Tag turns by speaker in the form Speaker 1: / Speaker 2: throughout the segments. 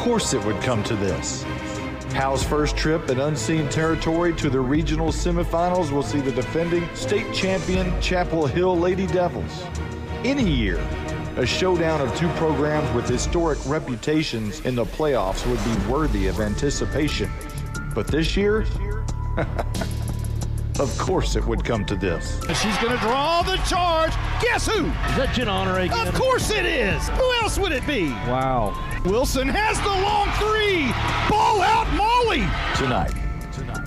Speaker 1: course it would come to this. Howe's first trip in unseen territory to the regional semifinals will see the defending state champion Chapel Hill Lady Devils. Any year, a showdown of two programs with historic reputations in the playoffs would be worthy of anticipation. But this year, of course it would come to this.
Speaker 2: She's going to draw the charge. Guess who?
Speaker 3: Is that Jen Honore again?
Speaker 2: Of course it is. Who else would it be?
Speaker 3: Wow.
Speaker 2: Wilson has the long three. Ball out, Molly.
Speaker 1: Tonight,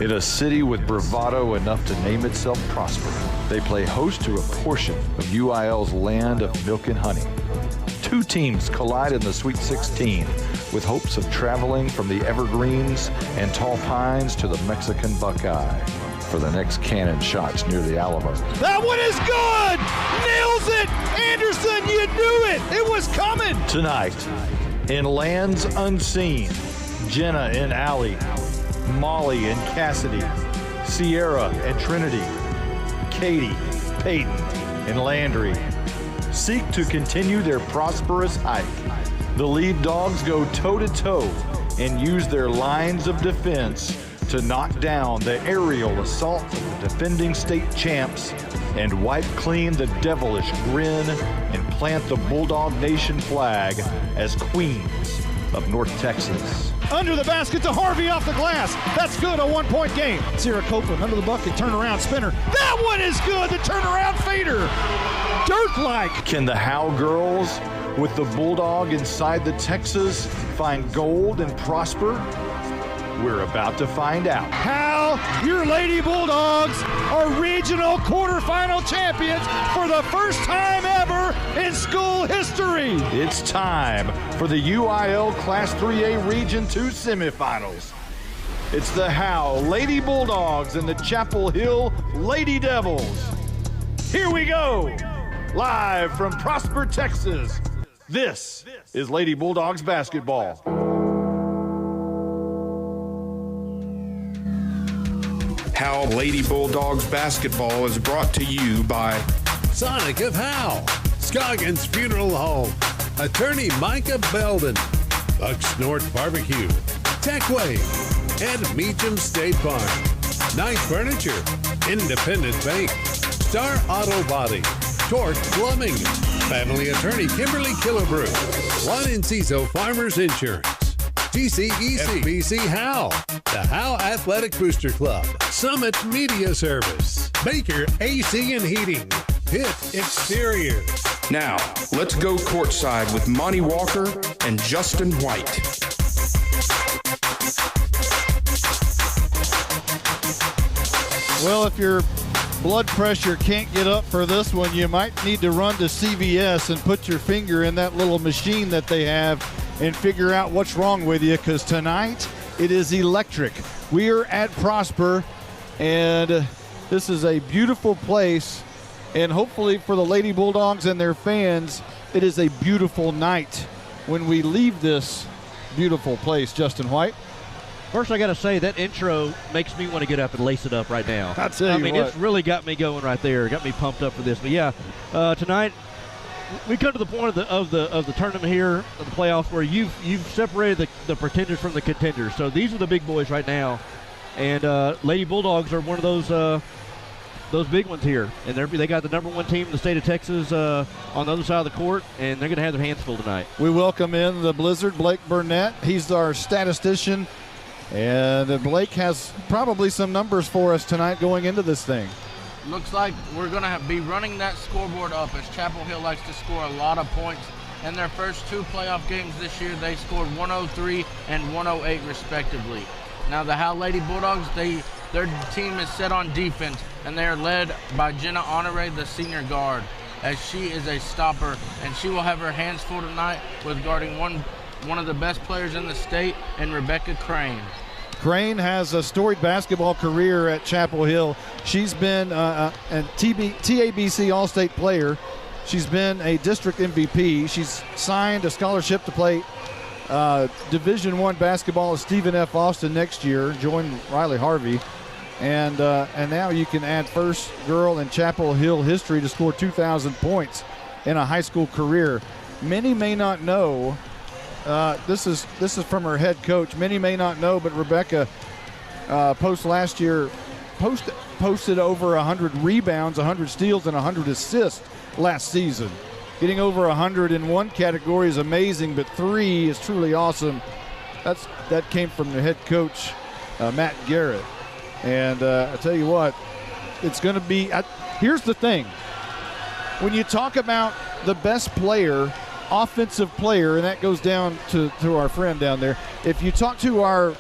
Speaker 1: in a city with bravado enough to name itself Prosper, they play host to a portion of UIL's land of milk and honey. Two teams collide in the Sweet 16 with hopes of traveling from the evergreens and tall pines to the Mexican Buckeye for the next cannon shots near the Alamo.
Speaker 2: That one is good. Nails it. Anderson, you knew it. It was coming.
Speaker 1: Tonight, in lands unseen, Jenna and Allie, Molly and Cassidy, Sierra and Trinity, Katie, Peyton, and Landry seek to continue their prosperous hike. The lead dogs go toe-to-toe and use their lines of defense to knock down the aerial assault of the defending state champs and wipe clean the devilish grin and plant the Bulldog Nation flag as queens of North Texas.
Speaker 2: Under the basket to Harvey off the glass. That's good, a one-point game. Sierra Copeland under the bucket, turnaround spinner. That one is good, the turnaround fader. Dirt-like.
Speaker 1: Can the Howe girls with the Bulldog inside the Texas find gold and prosper? We're about to find out.
Speaker 2: Howe, your Lady Bulldogs are regional quarterfinal champions for the first time ever in school history.
Speaker 1: It's time for the UIL Class 3A Region 2 semifinals. It's the Howe Lady Bulldogs and the Chapel Hill Lady Devils. Here we go, live from Prosper, Texas. This is Lady Bulldogs basketball.
Speaker 4: Howe Lady Bulldogs basketball is brought to you by
Speaker 5: Sonic of Howe, Scoggins Funeral Home, Attorney Micah Belden, Bucks North Barbecue, Techway, and Meacham State Farm, Night Furniture, Independent Bank, Star Auto Body, Torque Plumbing, Family Attorney Kimberly Killebrew, Juan Enciso Farmers Insurance, TCEC, FBC Howe, the Howe Athletic Booster Club, Summit Media Service, Baker AC and Heating, Pitt Exterior.
Speaker 4: Now, let's go courtside with Monty Walker and Justin White.
Speaker 2: Well, if your blood pressure can't get up for this one, you might need to run to CVS and put your finger in that little machine that they have and figure out what's wrong with you, because tonight it is electric. We are at Prosper, and this is a beautiful place, and hopefully for the Lady Bulldogs and their fans, it is a beautiful night when we leave this beautiful place. Justin White?
Speaker 3: First, I got to say, that intro makes me want to get up and lace it up right now.
Speaker 2: I tell you what.
Speaker 3: It's really got me going right there. Got me pumped up for this. But yeah, tonight we come to the point of the tournament here, of the playoffs, where you've separated the pretenders from the contenders. So these are the big boys right now, and Lady Bulldogs are one of those big ones here. And they got the number one team in the state of Texas on the other side of the court, and they're going to have their hands full tonight.
Speaker 2: We welcome in the Blizzard, Blake Burnett. He's our statistician. And Blake has probably some numbers for us tonight going into this thing.
Speaker 6: Looks like we're going to be running that scoreboard up, as Chapel Hill likes to score a lot of points. In their first two playoff games this year, they scored 103 and 108 respectively. Now the Howe Lady Bulldogs, their team is set on defense, and they are led by Jenna Honore, the senior guard, as she is a stopper, and she will have her hands full tonight with guarding one of the best players in the state, and Rebecca Crane.
Speaker 2: Crane has a storied basketball career at Chapel Hill. She's been a TABC All-State player. She's been a district MVP. She's signed a scholarship to play Division I basketball at Stephen F. Austin next year, join Riley Harvey. And now you can add first girl in Chapel Hill history to score 2,000 points in a high school career. Many may not know This is from her head coach. Many may not know, but Rebecca posted over 100 rebounds, 100 steals, and 100 assists last season. Getting over 100 in one category is amazing, but 3 is truly awesome. That came from the head coach, Matt Garrett. And I tell you what, it's going to be here's the thing. When you talk about the best player, offensive player, and that goes down to our friend down there. If you talk to our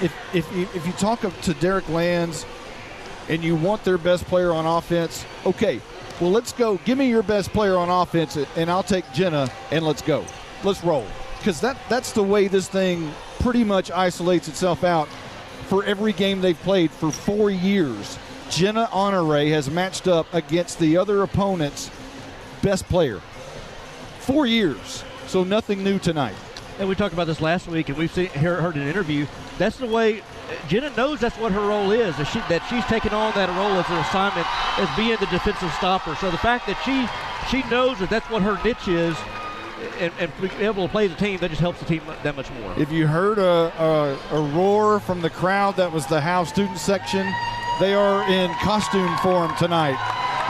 Speaker 2: if you talk to Derek Lands and you want their best player on offense, okay, well, let's go. Give me your best player on offense, and I'll take Jenna, and let's go. Let's roll. Because that's the way this thing pretty much isolates itself out for every game they've played for 4 years. Jenna Honore has matched up against the other opponent's best player. 4 years. So nothing new tonight.
Speaker 3: And we talked about this last week, and we've heard an interview. That's the way Jenna knows that's what her role is, that she's taken on that role as an assignment as being the defensive stopper. So the fact that she knows that that's what her niche is and be able to play the team, that just helps the team that much more.
Speaker 2: If you heard a roar from the crowd, that was the Howe student section. They are in costume form tonight.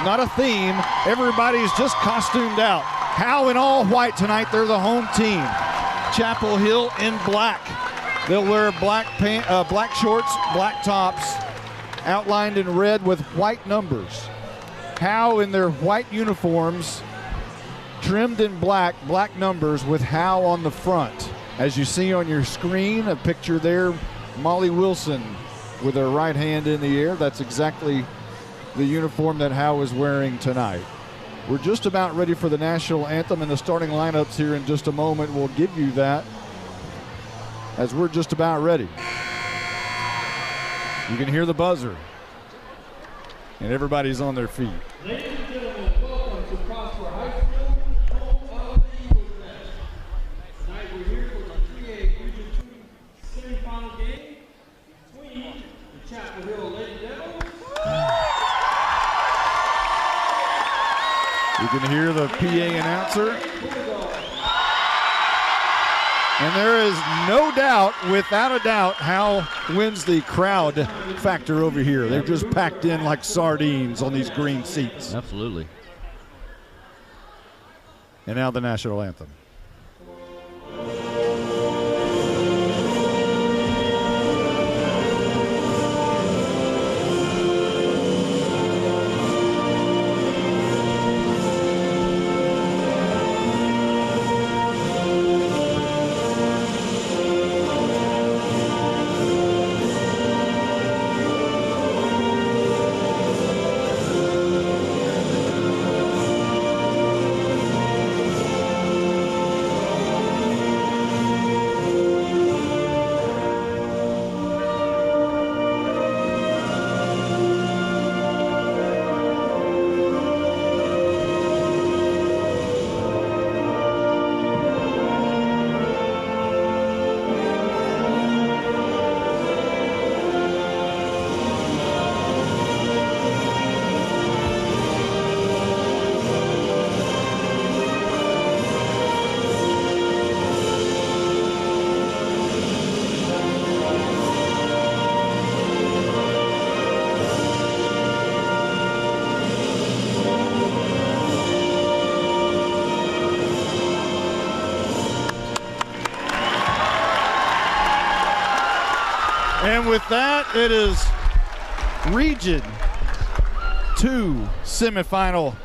Speaker 2: Not a theme. Everybody's just costumed out. Howe in all white tonight. They're the home team. Chapel Hill in black. They'll wear black shorts, black tops, outlined in red with white numbers. Howe in their white uniforms, trimmed in black numbers with Howe on the front. As you see on your screen, a picture there, Molly Wilson with her right hand in the air. That's exactly the uniform that Howe is wearing tonight. We're just about ready for the national anthem, and the starting lineups here in just a moment will give you that as we're just about ready. You can hear the buzzer, and everybody's on their feet.
Speaker 7: Ladies and gentlemen, welcome to Prosper High School, home of the Eagles Nest. Tonight we're here for the 3A Region 2 semifinal game between the Chapel Hill Lady Devils.
Speaker 2: You can hear the PA announcer. And there is no doubt, without a doubt, Howe wins the crowd factor over here. They're just packed in like sardines on these green seats.
Speaker 3: Absolutely.
Speaker 2: And now the national anthem. And with that, it is Region 2 semifinal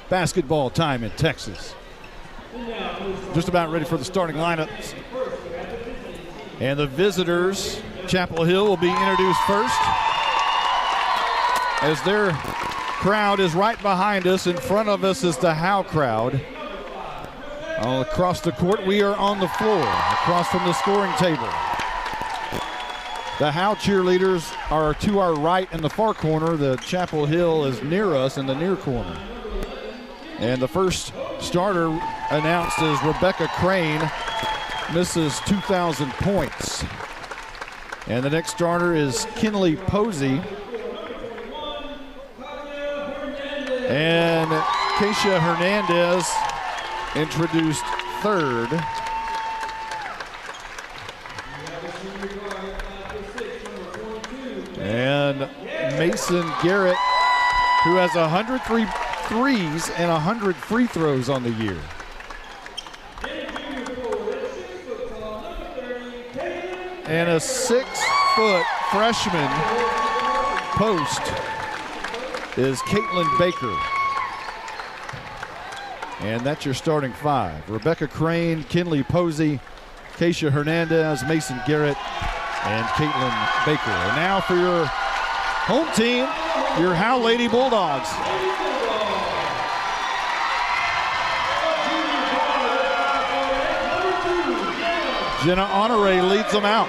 Speaker 2: basketball time in Texas. Just about ready for the starting lineups. And the visitors, Chapel Hill, will be introduced first, as their crowd is right behind us. In front of us is the Howe crowd. Across the court, we are on the floor, across from the scoring table. The Howe cheerleaders are to our right in the far corner. The Chapel Hill is near us in the near corner. And the first starter announced is Rebecca Crane, misses 2,000 points. And the next starter is Kinley Posey. And Keisha Hernandez introduced third. And Mason Garrett, who has 103 threes and 100 free throws on the year. And a 6-foot freshman post is Caitlin Baker. And that's your starting five. Rebecca Crane, Kinley Posey, Keisha Hernandez, Mason Garrett, and Caitlin Baker. And now for your home team, your Howe Lady Bulldogs. Jenna Honore leads them out.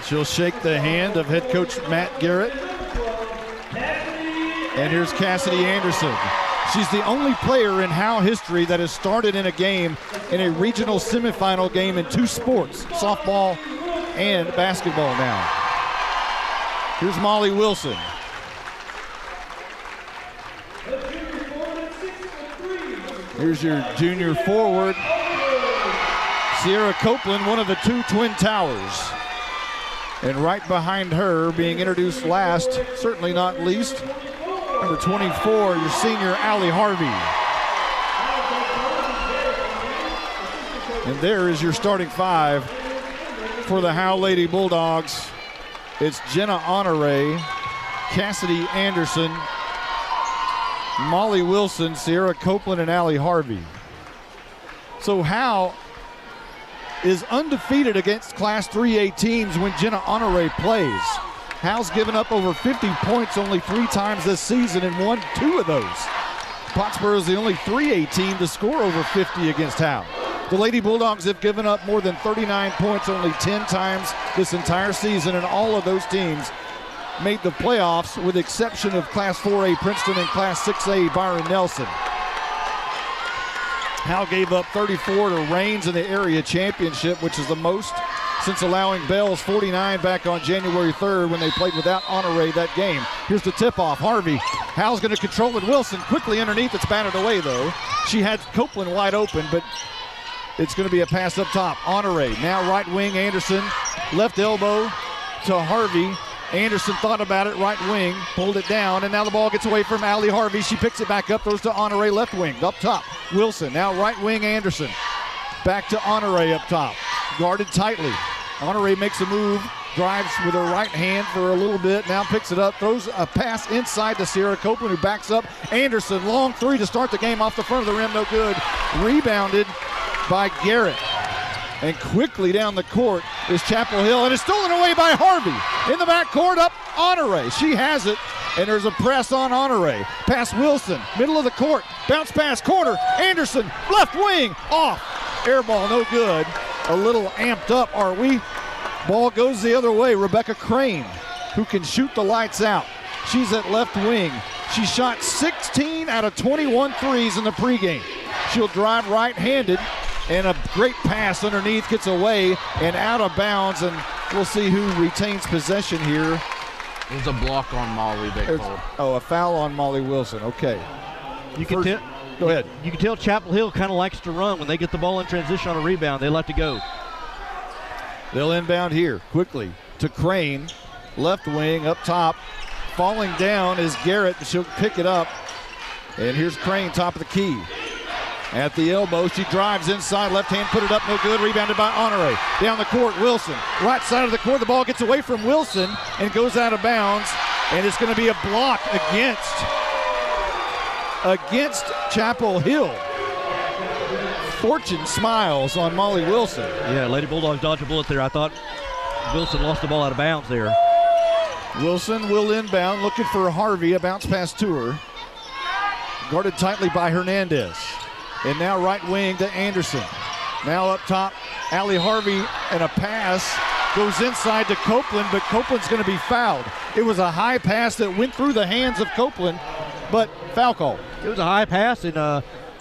Speaker 2: She'll shake the hand of head coach Matt Garrett. And here's Cassidy Anderson. She's the only player in Howe history that has started in a game, in a regional semifinal game in two sports, softball and basketball now. Here's Molly Wilson. Here's your junior forward, Sierra Copeland, one of the two Twin Towers. And right behind her, being introduced last, certainly not least, number 24, your senior Allie Harvey. And there is your starting five for the Howe Lady Bulldogs. It's Jenna Honore, Cassidy Anderson, Molly Wilson, Sierra Copeland, and Allie Harvey. So Howe is undefeated against Class 3A teams when Jenna Honore plays. Howe's given up over 50 points only 3 times this season and won 2 of those. Pottsboro is the only 3A team to score over 50 against Howe. The Lady Bulldogs have given up more than 39 points only 10 times this entire season, and all of those teams made the playoffs with the exception of Class 4A Princeton and Class 6A Byron Nelson. Howe gave up 34 to Raines in the area championship, which is the most since allowing Bells 49 back on January 3rd when they played without Honore that game. Here's the tip-off. Harvey. Howe's going to control it. Wilson quickly underneath. It's batted away, though. She had Copeland wide open, but it's going to be a pass up top. Honore. Now right wing, Anderson. Left elbow to Harvey. Anderson thought about it, right wing, pulled it down, and now the ball gets away from Allie Harvey. She picks it back up, throws to Honore, left wing, up top. Wilson, now right wing, Anderson. Back to Honore up top, guarded tightly. Honore makes a move, drives with her right hand for a little bit, now picks it up, throws a pass inside to Sierra Copeland, who backs up. Anderson, long three to start the game off the front of the rim, no good. Rebounded by Garrett. And quickly down the court is Chapel Hill, and it's stolen away by Harvey. In the backcourt, up Honore. She has it, and there's a press on Honore. Pass Wilson, middle of the court, bounce pass, corner. Anderson, left wing, off. Air ball, no good. A little amped up, are we? Ball goes the other way. Rebecca Crane, who can shoot the lights out. She's at left wing. She shot 16 out of 21 threes in the pregame. She'll drive right-handed. And a great pass underneath, gets away and out of bounds, and we'll see who retains possession here.
Speaker 6: There's a block on Molly, they called.
Speaker 2: Oh, a foul on Molly Wilson, okay.
Speaker 3: You can tell.
Speaker 2: Go ahead.
Speaker 3: You can tell Chapel Hill kind of likes to run. When they get the ball in transition on a rebound, they like to go.
Speaker 2: They'll inbound here quickly to Crane, left wing, up top. Falling down is Garrett, she'll pick it up. And here's Crane, top of the key. At the elbow, she drives inside, left hand, put it up, no good, rebounded by Honore. Down the court, Wilson, right side of the court, the ball gets away from Wilson and goes out of bounds, and it's going to be a block against Chapel Hill. Fortune smiles on Molly Wilson.
Speaker 3: Yeah, Lady Bulldogs dodged a bullet there. I thought Wilson lost the ball out of bounds there.
Speaker 2: Wilson will inbound, looking for Harvey, a bounce pass to her. Guarded tightly by Hernandez. And now right wing to Anderson. Now up top, Allie Harvey, and a pass goes inside to Copeland, but Copeland's going to be fouled. It was a high pass that went through the hands of Copeland, but foul call.
Speaker 3: It was a high pass, and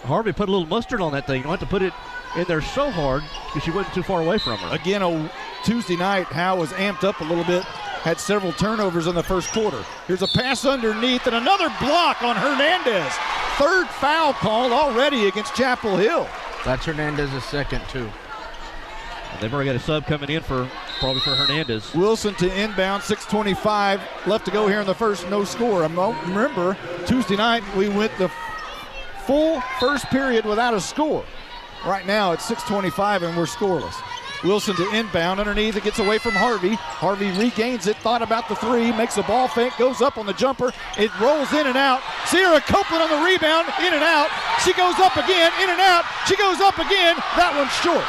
Speaker 3: Harvey put a little mustard on that thing. You don't have to put it in there so hard because she wasn't too far away from her.
Speaker 2: Again, Tuesday night, Howe was amped up a little bit. had several turnovers in the first quarter. Here's a pass underneath and another block on Hernandez. Third foul call already against Chapel Hill.
Speaker 6: That's Hernandez's second, too.
Speaker 3: And they've already got a sub coming in probably for Hernandez.
Speaker 2: Wilson to inbound, 6:25 left to go here in the first, no score. Remember, Tuesday night we went the full first period without a score. Right now it's 6:25 and we're scoreless. Wilson to inbound underneath. It gets away from Harvey. Harvey regains it, thought about the three, makes a ball fake, goes up on the jumper. It rolls in and out. Sierra Copeland on the rebound, in and out. She goes up again, in and out. She goes up again. That one's short.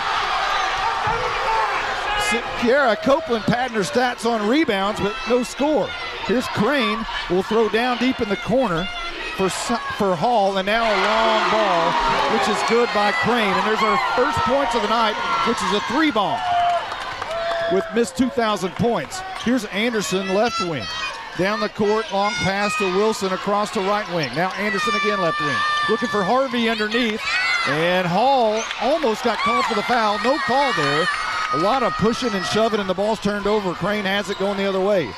Speaker 2: Sierra Copeland padding her stats on rebounds, but no score. Here's Crane. Will throw down deep in the corner for Hall, and now a long ball, which is good by Crane. And there's our first points of the night, which is a 3-ball with missed 2,000 points. Here's Anderson, left wing. Down the court, long pass to Wilson across to right wing. Now Anderson again, left wing. Looking for Harvey underneath, and Hall almost got called for the foul. No call there. A lot of pushing and shoving, and the ball's turned over. Crane has it going the other way.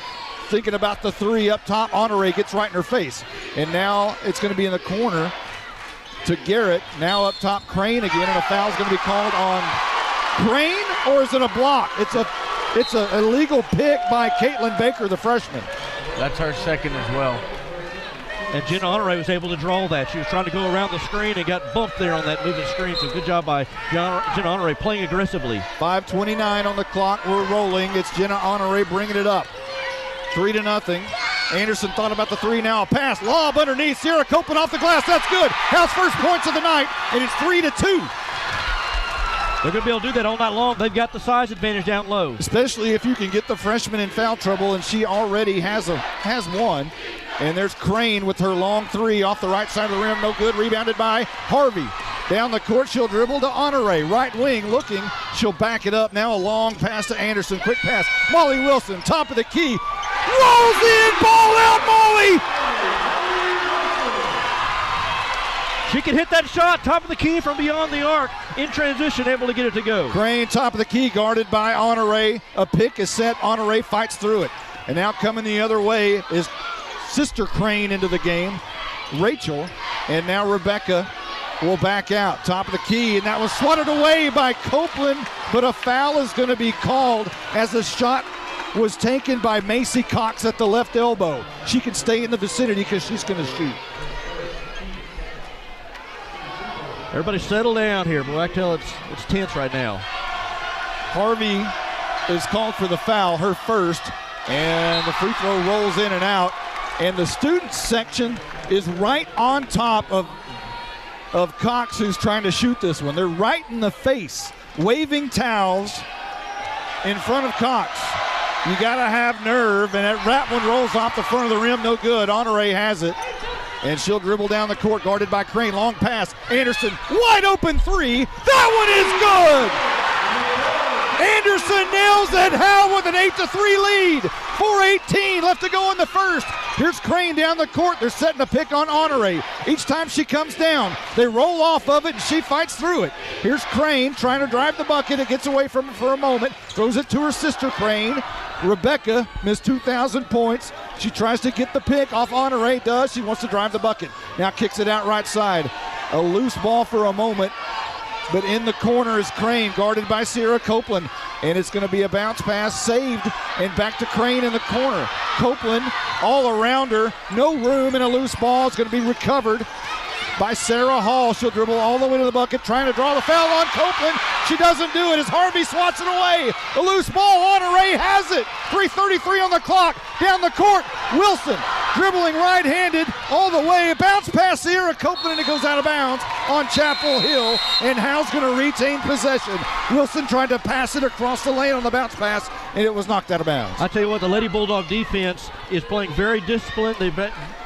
Speaker 2: Thinking about the three up top, Honore gets right in her face. And now it's going to be in the corner to Garrett. Now up top, Crane again, and a foul's going to be called on Crane, or is it a block? It's a illegal pick by Caitlin Baker, the freshman.
Speaker 6: That's her second as well.
Speaker 3: And Jenna Honore was able to draw that. She was trying to go around the screen and got bumped there on that moving screen. So good job by Jenna Honore playing aggressively.
Speaker 2: 5:29 on the clock. We're rolling. It's Jenna Honore bringing it up. 3-0. Anderson thought about the three, now a pass. Lob underneath. Sierra Copeland off the glass. That's good. House first points of the night, and it's 3-2.
Speaker 3: They're going to be able to do that all night long. They've got the size advantage down low.
Speaker 2: Especially if you can get the freshman in foul trouble, and she already has one. And there's Crane with her long three off the right side of the rim. No good. Rebounded by Harvey. Down the court, she'll dribble to Honore. Right wing looking. She'll back it up. Now a long pass to Anderson. Quick pass. Molly Wilson, top of the key. Rolls in. Ball out, Molly.
Speaker 3: She can hit that shot, top of the key from beyond the arc. In transition, able to get it to go.
Speaker 2: Crane, top of the key, guarded by Honore. A pick is set. Honore fights through it. And now coming the other way is sister Crane into the game, Rachel. And now Rebecca will back out. Top of the key, and that was swatted away by Copeland, but a foul is going to be called as the shot was taken by Macy Cox at the left elbow. She can stay in the vicinity because she's going to shoot.
Speaker 3: Everybody settle down here, but I tell it's tense right now.
Speaker 2: Harvey is called for the foul, her first, and the free throw rolls in and out. And the student section is right on top of Cox, who's trying to shoot this one. They're right in the face, waving towels in front of Cox. You gotta have nerve, and that one rolls off the front of the rim, no good. Honore has it, and she'll dribble down the court, guarded by Crane. Long pass, Anderson, wide open three. That one is good! Anderson nails it. Howe with an 8-3 lead. 4:18 left to go in the first. Here's Crane down the court. They're setting a pick on Honore. Each time she comes down, they roll off of it, and she fights through it. Here's Crane trying to drive the bucket. It gets away from her for a moment. Throws it to her sister Crane. Rebecca missed 2,000 points. She tries to get the pick off Honore. Does. She wants to drive the bucket. Now kicks it out right side. A loose ball for a moment. But in the corner is Crane, guarded by Sierra Copeland. And it's going to be a bounce pass, saved, and back to Crane in the corner. Copeland all around her, no room, and a loose ball. It's going to be recovered by Sarah Hall. She'll dribble all the way to the bucket, trying to draw the foul on Copeland. She doesn't do it as Harvey swats it away. A loose ball, Honore has it. 3:33 on the clock, down the court. Wilson dribbling right-handed all the way. Bounce pass Sierra Copeland, and it goes out of bounds on Chapel Hill, and Howe's going to retain possession. Wilson tried to pass it across the lane on the bounce pass, and it was knocked out of bounds.
Speaker 3: I tell you what, the Lady Bulldog defense is playing very disciplined.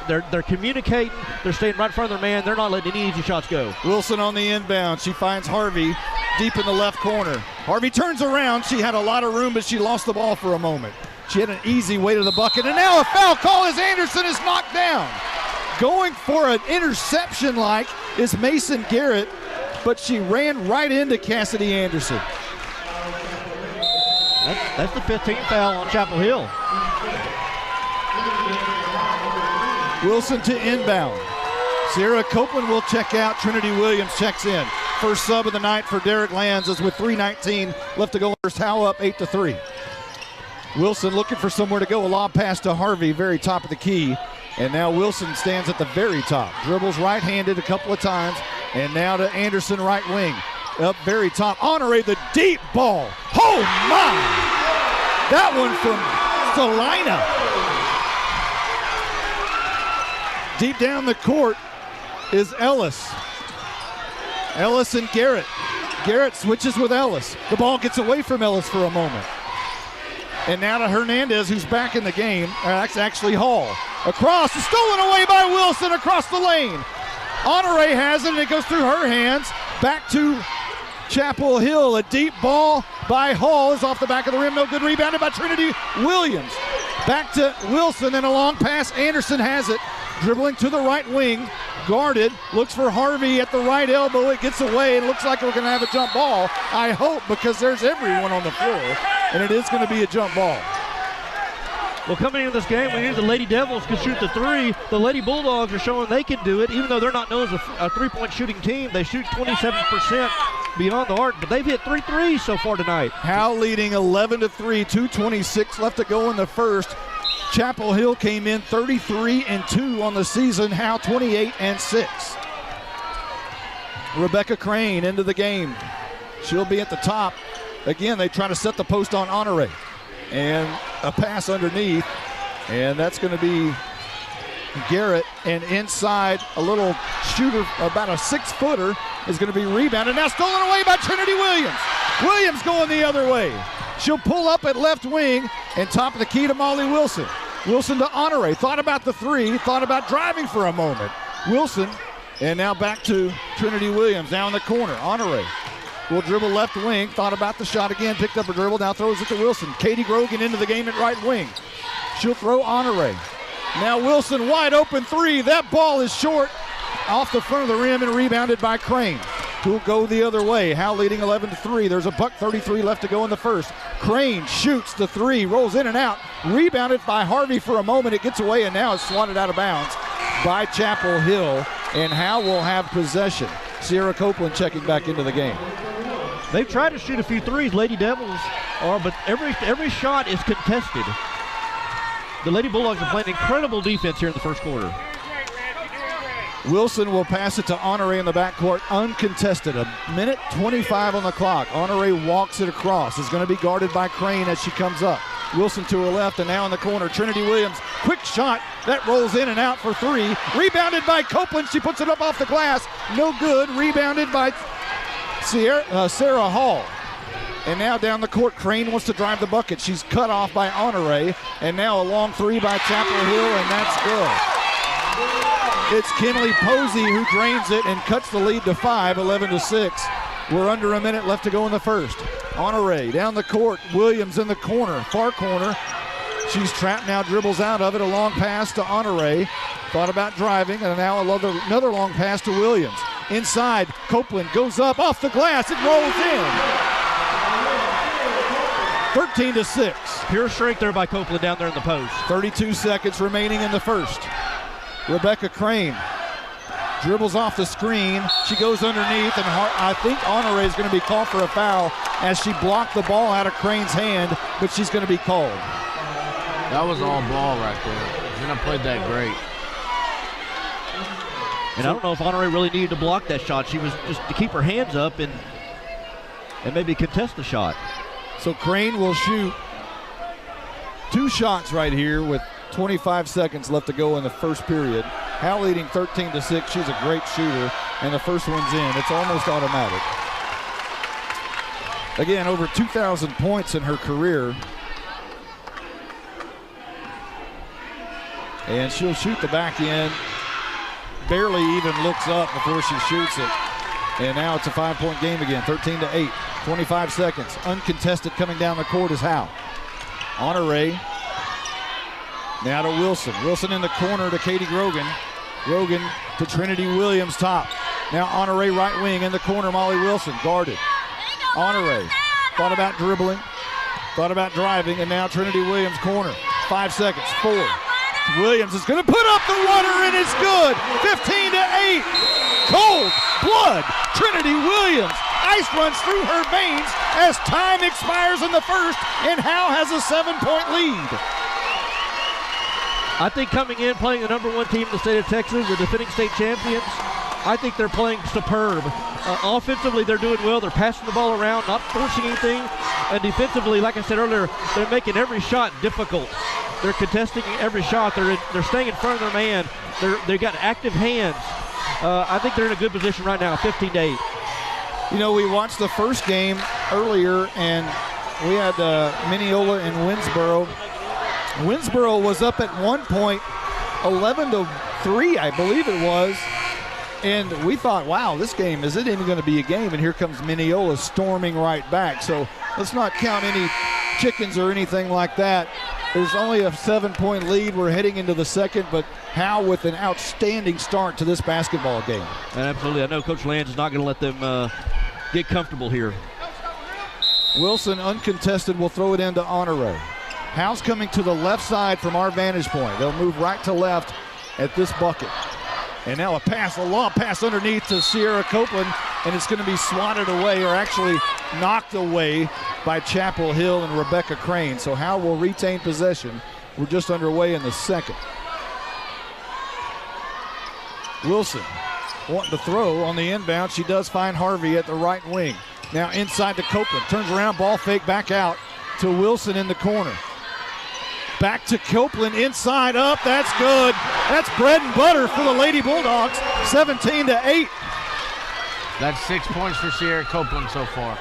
Speaker 3: They're communicating. They're staying right in front of their man. They're not letting any easy shots go.
Speaker 2: Wilson on the inbound. She finds Harvey deep in the left corner. Harvey turns around. She had a lot of room, but she lost the ball for a moment. She had an easy way to the bucket, and now a foul call as Anderson is knocked down. Going for an interception like is Mason Garrett, but she ran right into Cassidy Anderson.
Speaker 3: That's the 15th foul on Chapel Hill.
Speaker 2: Wilson to inbound. Sierra Copeland will check out. Trinity Williams checks in. First sub of the night for Derek Lands is with 3:19 left to go. First Howe up 8-3. Wilson looking for somewhere to go. A lob pass to Harvey, very top of the key. And now Wilson stands at the very top. Dribbles right-handed a couple of times. And now to Anderson, right wing. Up very top. Honore, the deep ball. Oh, my! That one from Salina. Deep down the court is Ellis. Ellis and Garrett. Garrett switches with Ellis. The ball gets away from Ellis for a moment. And now to Hernandez, who's back in the game. That's actually Hall. Across, stolen away by Wilson across the lane. Honore has it, and it goes through her hands. Back to Chapel Hill. A deep ball by Hall is off the back of the rim. No good. Rebounded by Trinity Williams. Back to Wilson, and a long pass. Anderson has it. Dribbling to the right wing. Guarded. Looks for Harvey at the right elbow. It gets away, and looks like we're going to have a jump ball. I hope, because there's everyone on the floor, and it is going to be a jump ball.
Speaker 3: Well, coming into this game, we knew the Lady Devils could shoot the three. The Lady Bulldogs are showing they can do it. Even though they're not known as a three-point shooting team, they shoot 27% beyond the arc, but they've hit 3 threes so far tonight.
Speaker 2: Howe leading 11-3, 2:26 left to go in the first. Chapel Hill came in 33-2 on the season. Howe 28-6. Rebecca Crane into the game. She'll be at the top. Again, they try to set the post on Honore. And a pass underneath, and that's going to be Garrett. And inside, a little shooter, about a 6-footer, is going to be rebounded. Now stolen away by Trinity Williams. Williams going the other way. She'll pull up at left wing, and top of the key to Molly Wilson. Wilson to Honore. Thought about the three, thought about driving for a moment. Wilson, and now back to Trinity Williams, now in the corner. Honore will dribble left wing, thought about the shot again, picked up a dribble, now throws it to Wilson. Katie Grogan into the game at right wing. She'll throw Honore. Now Wilson, wide open three. That ball is short, off the front of the rim, and rebounded by Crane, who'll go the other way. Howe leading 11-3. There's a $1:33 left to go in the first. Crane shoots the three, rolls in and out, rebounded by Harvey for a moment. It gets away, and now it's swatted out of bounds by Chapel Hill, and Howe will have possession. Sierra Copeland checking back into the game.
Speaker 3: They've tried to shoot a few threes, Lady Devils are, but every shot is contested. The Lady Bulldogs are playing incredible defense here in the first quarter.
Speaker 2: Wilson will pass it to Honore in the backcourt, uncontested. 1:25 on the clock. Honore walks it across. Is going to be guarded by Crane as she comes up. Wilson to her left, and now in the corner, Trinity Williams. Quick shot. That rolls in and out for three. Rebounded by Copeland. She puts it up off the glass. No good. Rebounded by Sarah Hall. And now down the court, Crane wants to drive the bucket. She's cut off by Honore. And now a long three by Chapel Hill, and that's good. It's Kinley Posey who drains it and cuts the lead to 5, 11-6. We're under a minute left to go in the first. Honore down the court. Williams in the corner, far corner. She's trapped now, dribbles out of it. A long pass to Honore. Thought about driving, and now another long pass to Williams. Inside, Copeland goes up off the glass. It rolls in. 13-6.
Speaker 3: Pure strength there by Copeland down there in the post.
Speaker 2: 32 seconds remaining in the first. Rebecca Crane dribbles off the screen. She goes underneath, and I think Honore is going to be called for a foul as she blocked the ball out of Crane's hand, but she's going to be called.
Speaker 6: That was all ball right there. Jenna played that great.
Speaker 3: And I don't know if Honore really needed to block that shot. She was just to keep her hands up and maybe contest the shot.
Speaker 2: So Crane will shoot 2 shots right here with 25 seconds left to go in the first period. Howe leading 13-6. She's a great shooter, and the first one's in. It's almost automatic. Again, over 2,000 points in her career. And she'll shoot the back end. Barely even looks up before she shoots it. And now it's a 5-point game again, 13-8. 25 seconds. Uncontested coming down the court is Howe. Honore. Now to Wilson. Wilson in the corner to Katie Grogan. Grogan to Trinity Williams top. Now Honore right wing in the corner. Molly Wilson guarded. Honore thought about dribbling. Thought about driving, and now Trinity Williams corner. 5 seconds, 4. Williams is going to put up the runner, and it's good. 15-8. Cold blood. Trinity Williams. Ice runs through her veins as time expires in the first, and Howe has a 7-point lead.
Speaker 3: I think coming in, playing the number 1 team in the state of Texas, the defending state champions, I think they're playing superb. Offensively, they're doing well. They're passing the ball around, not forcing anything. And defensively, like I said earlier, they're making every shot difficult. They're contesting every shot. They're staying in front of their man. They've got active hands. I think they're in a good position right now, 15-8.
Speaker 2: You know, we watched the first game earlier, and we had Mineola and Winsboro. Winsboro was up at one point, 11-3, I believe it was. And we thought, wow, this game, is it even going to be a game? And here comes Mineola storming right back. So let's not count any chickens or anything like that. There's only a 7-point lead. We're heading into the second, but Howe with an outstanding start to this basketball game.
Speaker 3: Absolutely. I know Coach Lands is not going to let them get comfortable here.
Speaker 2: Wilson, uncontested, will throw it into Honore. Howe's coming to the left side from our vantage point. They'll move right to left at this bucket. And now a lob pass underneath to Sierra Copeland, and it's going to be swatted away, or actually knocked away, by Chapel Hill and Rebecca Crane. So Howe will retain possession. We're just underway in the second. Wilson wanting to throw on the inbound. She does find Harvey at the right wing. Now inside to Copeland. Turns around, ball fake back out to Wilson in the corner. Back to Copeland, inside, up, that's good. That's bread and butter for the Lady Bulldogs, 17-8.
Speaker 6: That's 6 points for Sierra Copeland so far.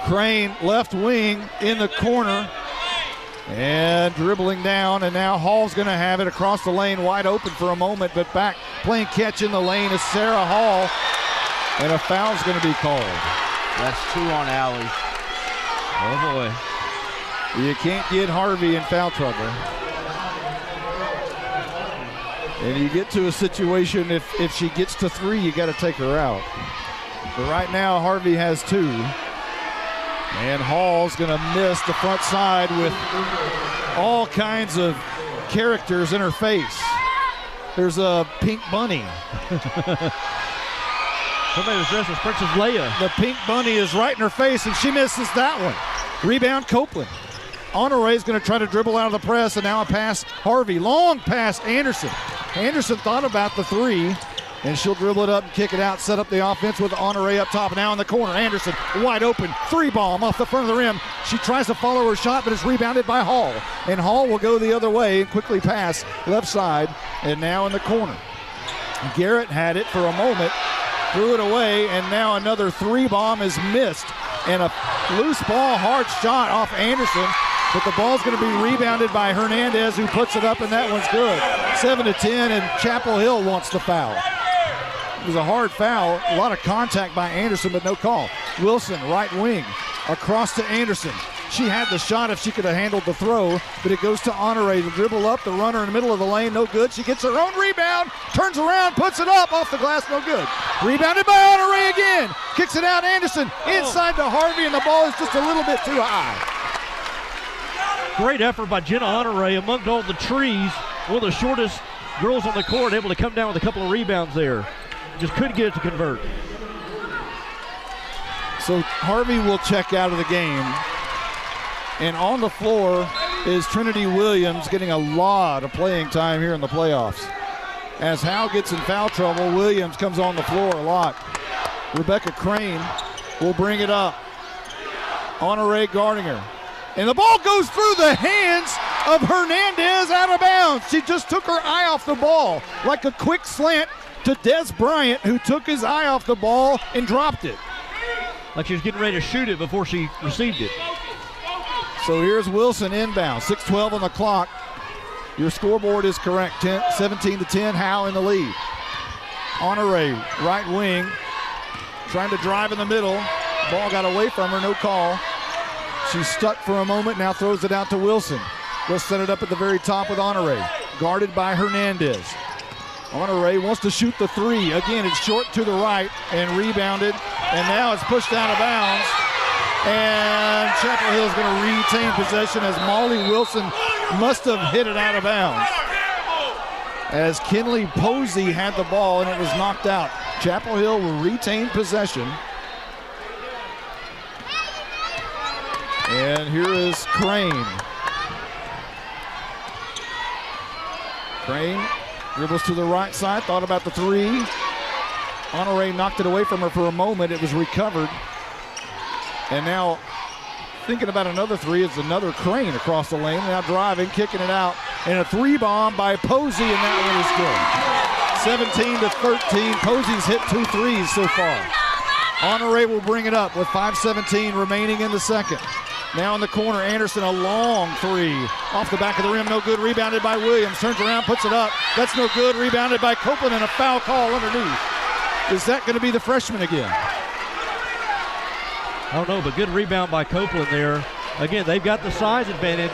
Speaker 2: Crane, left wing, in the corner, and dribbling down, and now Hall's going to have it across the lane, wide open for a moment, but back, playing catch in the lane is Sarah Hall, and a foul's going to be called.
Speaker 6: That's 2 on Allie.
Speaker 3: Oh, boy.
Speaker 2: You can't get Harvey in foul trouble. And you get to a situation, if she gets to 3, you got to take her out. But right now, Harvey has 2. And Hall's going to miss the front side with all kinds of characters in her face. There's a pink bunny.
Speaker 3: Somebody was dressed as Princess Leia.
Speaker 2: The pink bunny is right in her face, and she misses that one. Rebound, Copeland. Honore is going to try to dribble out of the press, and now a pass, Harvey. Long pass, Anderson. Anderson thought about the 3, and she'll dribble it up and kick it out, set up the offense with Honore up top. Now in the corner, Anderson wide open, 3-bomb off the front of the rim. She tries to follow her shot, but it's rebounded by Hall. And Hall will go the other way and quickly pass left side, and now in the corner. Garrett had it for a moment, threw it away, and now another 3-bomb is missed. And a loose ball, hard shot off Anderson, but the ball's going to be rebounded by Hernandez, who puts it up, and that one's good. 7-10, and Chapel Hill wants the foul. It was a hard foul, a lot of contact by Anderson, but no call. Wilson, right wing, across to Anderson. She had the shot if she could have handled the throw, but it goes to Honore to dribble up, the runner in the middle of the lane, no good. She gets her own rebound, turns around, puts it up, off the glass, no good. Rebounded by Honore again, kicks it out, Anderson, inside to Harvey, and the ball is just a little bit too high.
Speaker 3: Great effort by Jenna Honore among all the trees. One of the shortest girls on the court, able to come down with a couple of rebounds there. Just couldn't get it to convert.
Speaker 2: So Harvey will check out of the game. And on the floor is Trinity Williams, getting a lot of playing time here in the playoffs. As Howe gets in foul trouble, Williams comes on the floor a lot. Rebecca Crane will bring it up. Honore guarding her. And the ball goes through the hands of Hernandez, out of bounds. She just took her eye off the ball, like a quick slant to Des Bryant, who took his eye off the ball and dropped it.
Speaker 3: Like she was getting ready to shoot it before she received it.
Speaker 2: So here's Wilson inbound, 6:12 on the clock. Your scoreboard is correct, 17-10, Howe in the lead. Honore, right wing, trying to drive in the middle. Ball got away from her, no call. She's stuck for a moment, now throws it out to Wilson. Will set it up at the very top with Honore, guarded by Hernandez. Honore wants to shoot the 3. Again, it's short to the right and rebounded, and now it's pushed out of bounds. And Chapel Hill's going to retain possession as Molly Wilson must have hit it out of bounds. As Kinley Posey had the ball and it was knocked out. Chapel Hill will retain possession. And here is Crane. Crane dribbles to the right side, thought about the three. Honore knocked it away from her for a moment. It was recovered. And now thinking about another three is another Crane across the lane. Now driving, kicking it out. And a three bomb by Posey, and that one is good. 17-13. Posey's hit 2 threes so far. Honore will bring it up with 5:17 remaining in the second. Now in the corner, Anderson, a long three. Off the back of the rim, no good. Rebounded by Williams. Turns around, puts it up. That's no good. Rebounded by Copeland, and a foul call underneath. Is that going to be the freshman again?
Speaker 3: I don't know, but good rebound by Copeland there. Again, they've got the size advantage,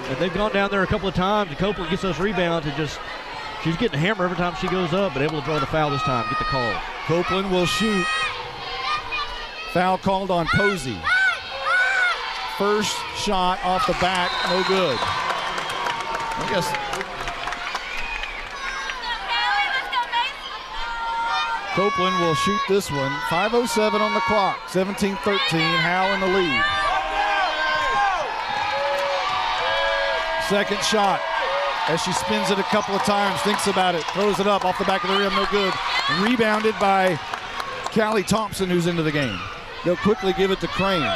Speaker 3: and they've gone down there a couple of times, and Copeland gets those rebounds and just, she's getting hammered every time she goes up, but able to draw the foul this time, get the call.
Speaker 2: Copeland will shoot. Foul called on Posey. First shot off the back, no good. I guess Copeland will shoot this one. 5:07 on the clock. 17-13. Howe in the lead. Second shot. As she spins it a couple of times, thinks about it, throws it up off the back of the rim, no good. Rebounded by Callie Thompson, who's into the game. They'll quickly give it to Crane.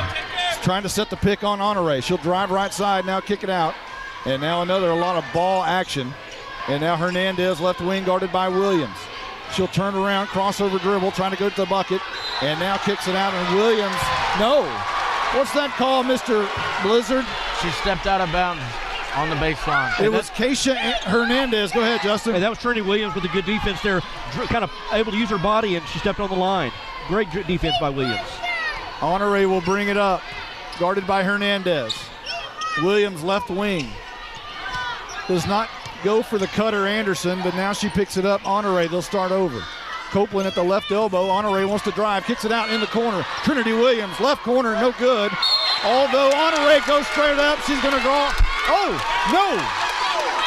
Speaker 2: She's trying to set the pick on Honore. She'll drive right side, now kick it out. And now a lot of ball action. And now Hernandez, left wing, guarded by Williams. She'll turn around, crossover dribble, trying to go to the bucket, and now kicks it out, and Williams, no. What's that call, Mr. Blizzard?
Speaker 6: She stepped out of bounds on the baseline.
Speaker 2: It was Keisha Hernandez. Go ahead, Justin.
Speaker 3: Hey, that was Trinity Williams with a good defense there, kind of able to use her body, and she stepped on the line. Great defense by Williams.
Speaker 2: Honore will bring it up, guarded by Hernandez. Williams, left wing. Does not go for the cutter, Anderson, but now she picks it up. Honore, they'll start over. Copeland at the left elbow. Honore wants to drive, kicks it out in the corner. Trinity Williams, left corner, no good. Although Honore goes straight up, she's going to draw. Oh, no.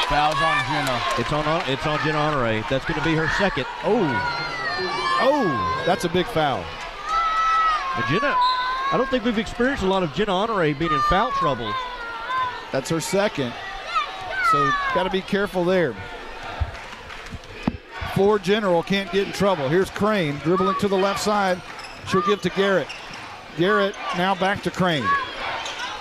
Speaker 6: Foul's on Jenna.
Speaker 3: It's on Jenna Honore. That's going to be her second.
Speaker 2: Oh, that's a big foul.
Speaker 3: And Jenna, I don't think we've experienced a lot of Jenna Honore being in foul trouble.
Speaker 2: That's her second. So got to be careful there. Floor general can't get in trouble. Here's Crane dribbling to the left side. She'll give to Garrett. Garrett now back to Crane.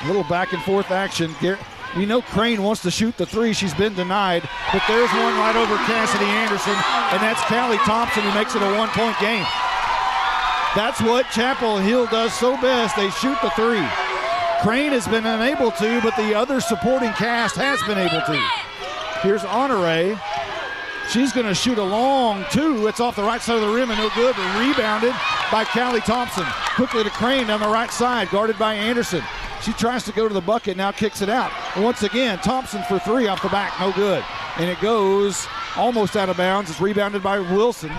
Speaker 2: A little back and forth action. You know Crane wants to shoot the three. She's been denied, but there's one right over Cassidy Anderson, and that's Callie Thompson who makes it a one-point game. That's what Chapel Hill does so best. They shoot the three. Crane has been unable to, but the other supporting cast has been able to. Here's Honore. She's going to shoot a long two. It's off the right side of the rim and no good, but rebounded by Callie Thompson. Quickly to Crane down the right side, guarded by Anderson. She tries to go to the bucket, now kicks it out. Once again, Thompson for three off the back, no good. And it goes almost out of bounds. It's rebounded by Wilson.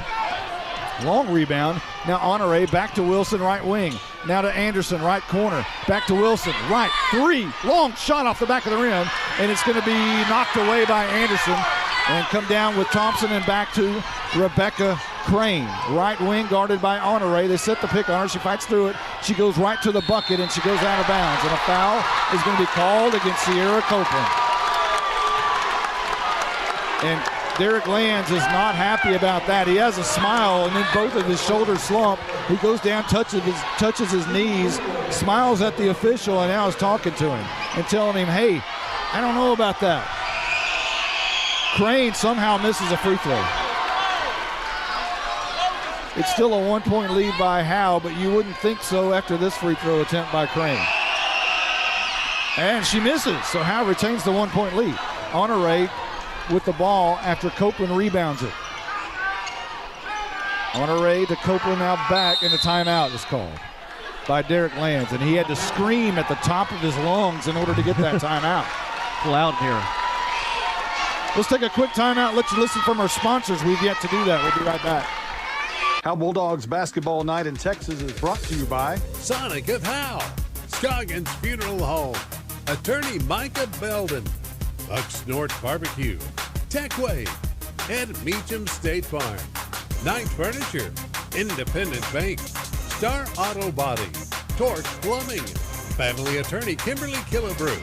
Speaker 2: Long rebound. Now Honore back to Wilson, right wing. Now to Anderson, right corner. Back to Wilson, right. Three. Long shot off the back of the rim. And it's going to be knocked away by Anderson. And come down with Thompson and back to Rebecca Crane. Right wing guarded by Honore. They set the pick on her. She fights through it. She goes right to the bucket and she goes out of bounds. And a foul is going to be called against Sierra Copeland. And Derek Lands is not happy about that. He has a smile, and then both of his shoulders slump. He goes down, touches his knees, smiles at the official, and now is talking to him and telling him, hey, I don't know about that. Crane somehow misses a free throw. It's still a one-point lead by Howe, but you wouldn't think so after this free throw attempt by Crane. And she misses, so Howe retains the one-point lead. Honore with the ball after Copeland rebounds it. Honore to Copeland, now back, and a timeout is called by Derek Lands, and he had to scream at the top of his lungs in order to get that timeout.
Speaker 3: Loud here.
Speaker 2: Let's take a quick timeout. Let you listen from our sponsors. We've yet to do that. We'll be right back.
Speaker 1: Howe Bulldogs basketball night in Texas is brought to you by
Speaker 5: Sonic of Howe, Scoggins Funeral Home, Attorney Micah Belden, Bucks North Barbecue, Techway, and Meacham State Farm. Night Furniture, Independent Bank, Star Auto Body, Torch Plumbing, Family Attorney Kimberly Killebrew,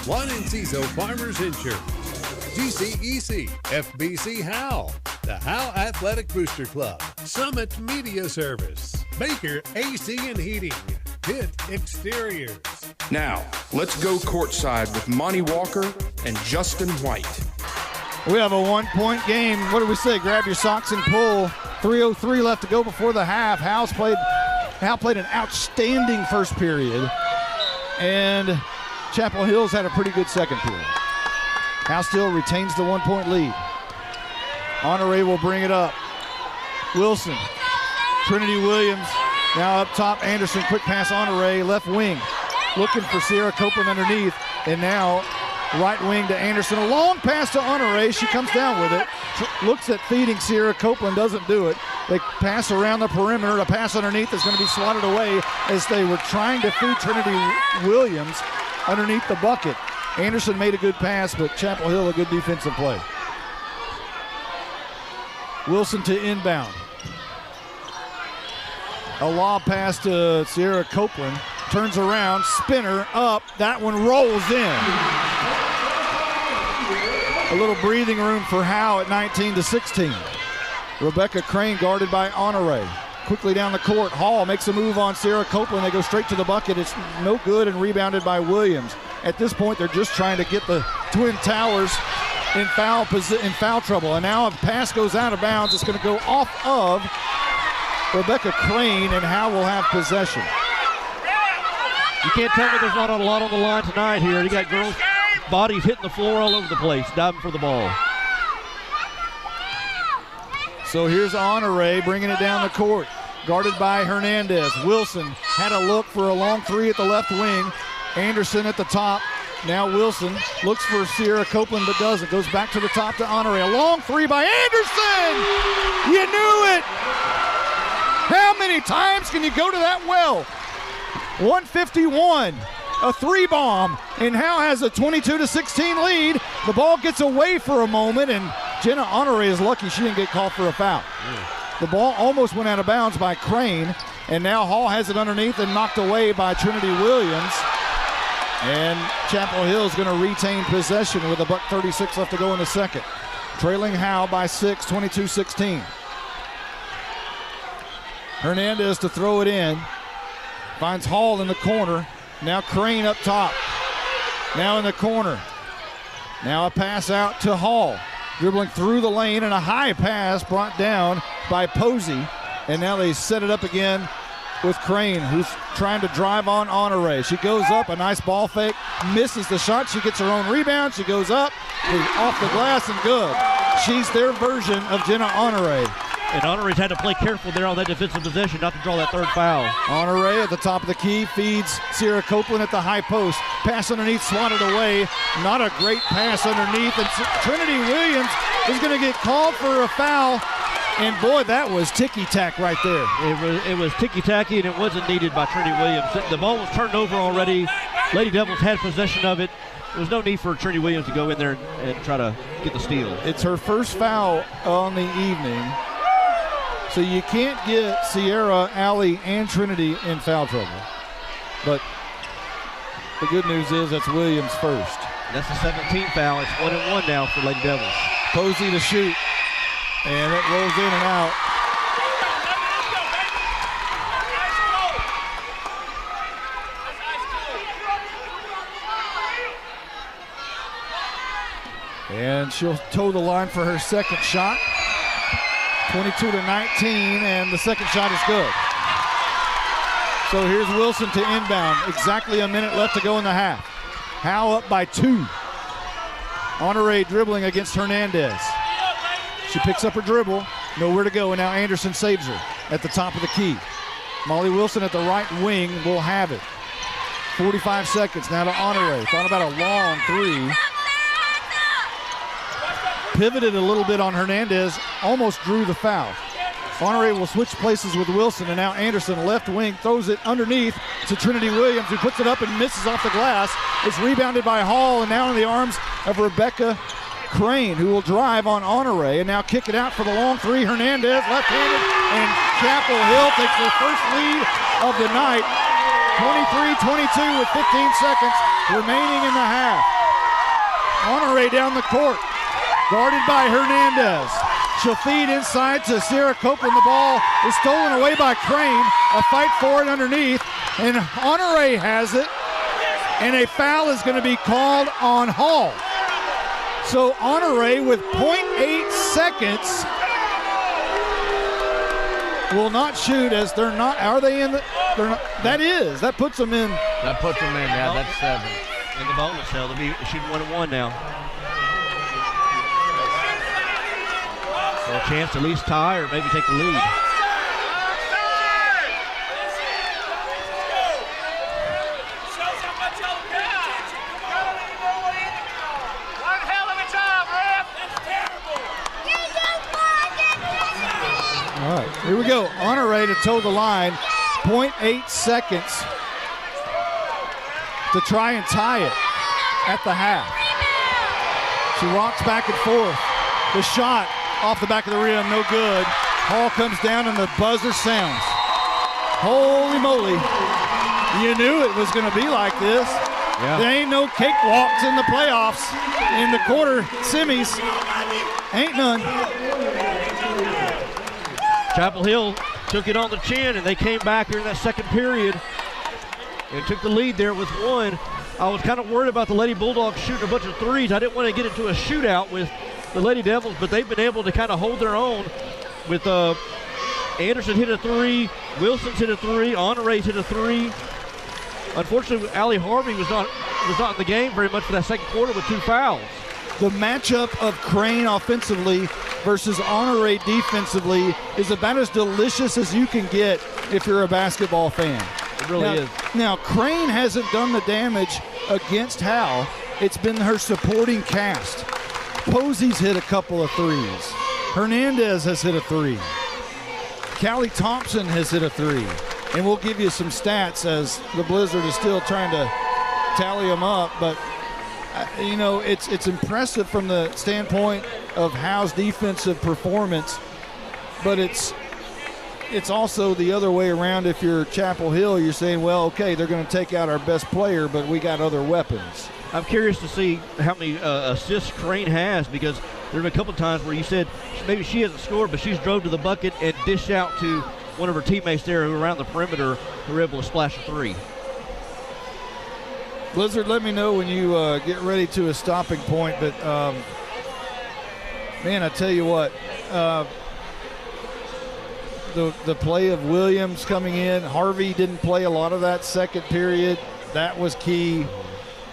Speaker 5: Juan Enciso Farmers Insurance, GCEC, FBC Howe, the Howe Athletic Booster Club, Summit Media Service, Baker AC and Heating, Pitt Exteriors.
Speaker 4: Now, let's go courtside with Monty Walker and Justin White.
Speaker 2: We have a 1-point game. What do we say? Grab your socks and pull. 3:03 left to go before the half. Howe played an outstanding first period, and Chapel Hill's had a pretty good second period. Howe still retains the 1-point lead. Honore will bring it up. Wilson, Trinity Williams, now up top. Anderson, quick pass. Honore, left wing, looking for Sierra Copeland underneath, and now right wing to Anderson. A long pass to Honore. She comes down with it. Looks at feeding Sierra Copeland, doesn't do it. They pass around the perimeter. A pass underneath is going to be swatted away as they were trying to feed Trinity Williams underneath the bucket. Anderson made a good pass, but Chapel Hill a good defensive play. Wilson to inbound. A lob pass to Sierra Copeland. Turns around, spinner up. That one rolls in. A little breathing room for Howe at 19-16. Rebecca Crane guarded by Honore. Quickly down the court, Hall makes a move on Sierra Copeland. They go straight to the bucket. It's no good and rebounded by Williams. At this point, they're just trying to get the Twin Towers in foul trouble. And now a pass goes out of bounds. It's going to go off of Rebecca Crane, and Howe will have possession.
Speaker 3: You can't tell me there's not a lot on the line tonight here. You got girls' bodies hitting the floor all over the place, diving for the ball.
Speaker 2: So here's Honore bringing it down the court, guarded by Hernandez. Wilson had a look for a long three at the left wing. Anderson at the top. Now Wilson looks for Sierra Copeland but doesn't. Goes back to the top to Honore. A long three by Anderson! You knew it! How many times can you go to that well? 151, a three bomb, and Howe has a 22-16 lead. The ball gets away for a moment, and Jenna Honore is lucky she didn't get called for a foul. The ball almost went out of bounds by Crane, and now Hall has it underneath and knocked away by Trinity Williams. And Chapel Hill is going to retain possession with $1:36 left to go in the second. Trailing Howe by 6, 22-16. Hernandez to throw it in. Finds Hall in the corner. Now Crane up top. Now in the corner. Now a pass out to Hall. Dribbling through the lane, and a high pass brought down by Posey. And now they set it up again with Crane, who's trying to drive on Honore. She goes up, a nice ball fake, misses the shot. She gets her own rebound. She goes up, off the glass, and good. She's their version of Jenna Honore.
Speaker 3: And Honore's had to play careful there on that defensive possession not to draw that third foul.
Speaker 2: Honore at the top of the key feeds Sierra Copeland at the high post. Pass underneath, swatted away. Not a great pass underneath. And Trinity Williams is going to get called for a foul. And boy, that was ticky-tack right there.
Speaker 3: It was ticky-tacky, and it wasn't needed by Trinity Williams. The ball was turned over already. Lady Devils had possession of it. There was no need for Trinity Williams to go in there and try to get the steal.
Speaker 2: It's her first foul on the evening. So you can't get Sierra, Allie, and Trinity in foul trouble. But the good news is that's Williams first.
Speaker 3: That's the 17th foul. It's 1-1 now for Lady Devils.
Speaker 2: Posey to shoot. And it rolls in and out. And she'll toe the line for her second shot. 22-19, and the second shot is good. So here's Wilson to inbound. Exactly a minute left to go in the half. Howe up by 2. Honore dribbling against Hernandez. She picks up her dribble. Nowhere to go, and now Anderson saves her at the top of the key. Molly Wilson at the right wing will have it. 45 seconds now to Honore. Thought about a long three. Pivoted a little bit on Hernandez, almost drew the foul. Honore will switch places with Wilson, and now Anderson, left wing, throws it underneath to Trinity Williams, who puts it up and misses off the glass. It's rebounded by Hall, and now in the arms of Rebecca Crane, who will drive on Honore, and now kick it out for the long three. Hernandez, left-handed, and Chapel Hill takes their first lead of the night. 23-22 with 15 seconds remaining in the half. Honore down the court, guarded by Hernandez. She'll feed inside to Sierra Copeland. The ball is stolen away by Crane. A fight for it underneath, and Honore has it, and a foul is going to be called on Hall. So Honore with 0.8 seconds will not shoot, as they're not, are they in the, they're not, that puts them in.
Speaker 6: That puts them in, yeah, that's 7.
Speaker 3: In the bonus cell, they'll be shooting 1-1 now. So a chance to at least tie or maybe take the lead.
Speaker 2: All right, here we go. Honore to toe the line. 0.8 seconds to try and tie it at the half. She rocks back and forth. The shot off the back of the rim, no good. Hall comes down and the buzzer sounds. Holy moly. You knew it was going to be like this.
Speaker 3: Yeah.
Speaker 2: There ain't no cakewalks in the playoffs. In the quarter semis, ain't none.
Speaker 3: Chapel Hill took it on the chin, and they came back during that second period and took the lead there with 1. I was kind of worried about the Lady Bulldogs shooting a bunch of threes. I didn't want to get into a shootout with the Lady Devils, but they've been able to kind of hold their own with Anderson hit a 3, Wilson's hit a 3, Honore's hit a 3. Unfortunately, Allie Harvey was not in the game very much for that second quarter with 2 fouls.
Speaker 2: The matchup of Crane offensively versus Honore defensively is about as delicious as you can get if you're a basketball fan.
Speaker 3: It really is.
Speaker 2: Now, Crane hasn't done the damage against Howe. It's been her supporting cast. Posey's hit a couple of threes. Hernandez has hit a 3. Callie Thompson has hit a 3. And we'll give you some stats as the Blizzard is still trying to tally them up, but you know, it's impressive from the standpoint of Howe's defensive performance, but it's also the other way around. If you're Chapel Hill, you're saying, well, okay, they're going to take out our best player, but we got other weapons.
Speaker 3: I'm curious to see how many assists Crane has, because there have been a couple times where you said maybe she hasn't scored, but she's drove to the bucket and dished out to one of her teammates there who are around the perimeter who were able to splash a 3.
Speaker 2: Blizzard, let me know when you get ready to a stopping point. But, man, I tell you what, the play of Williams coming in, Harvey didn't play a lot of that second period. That was key.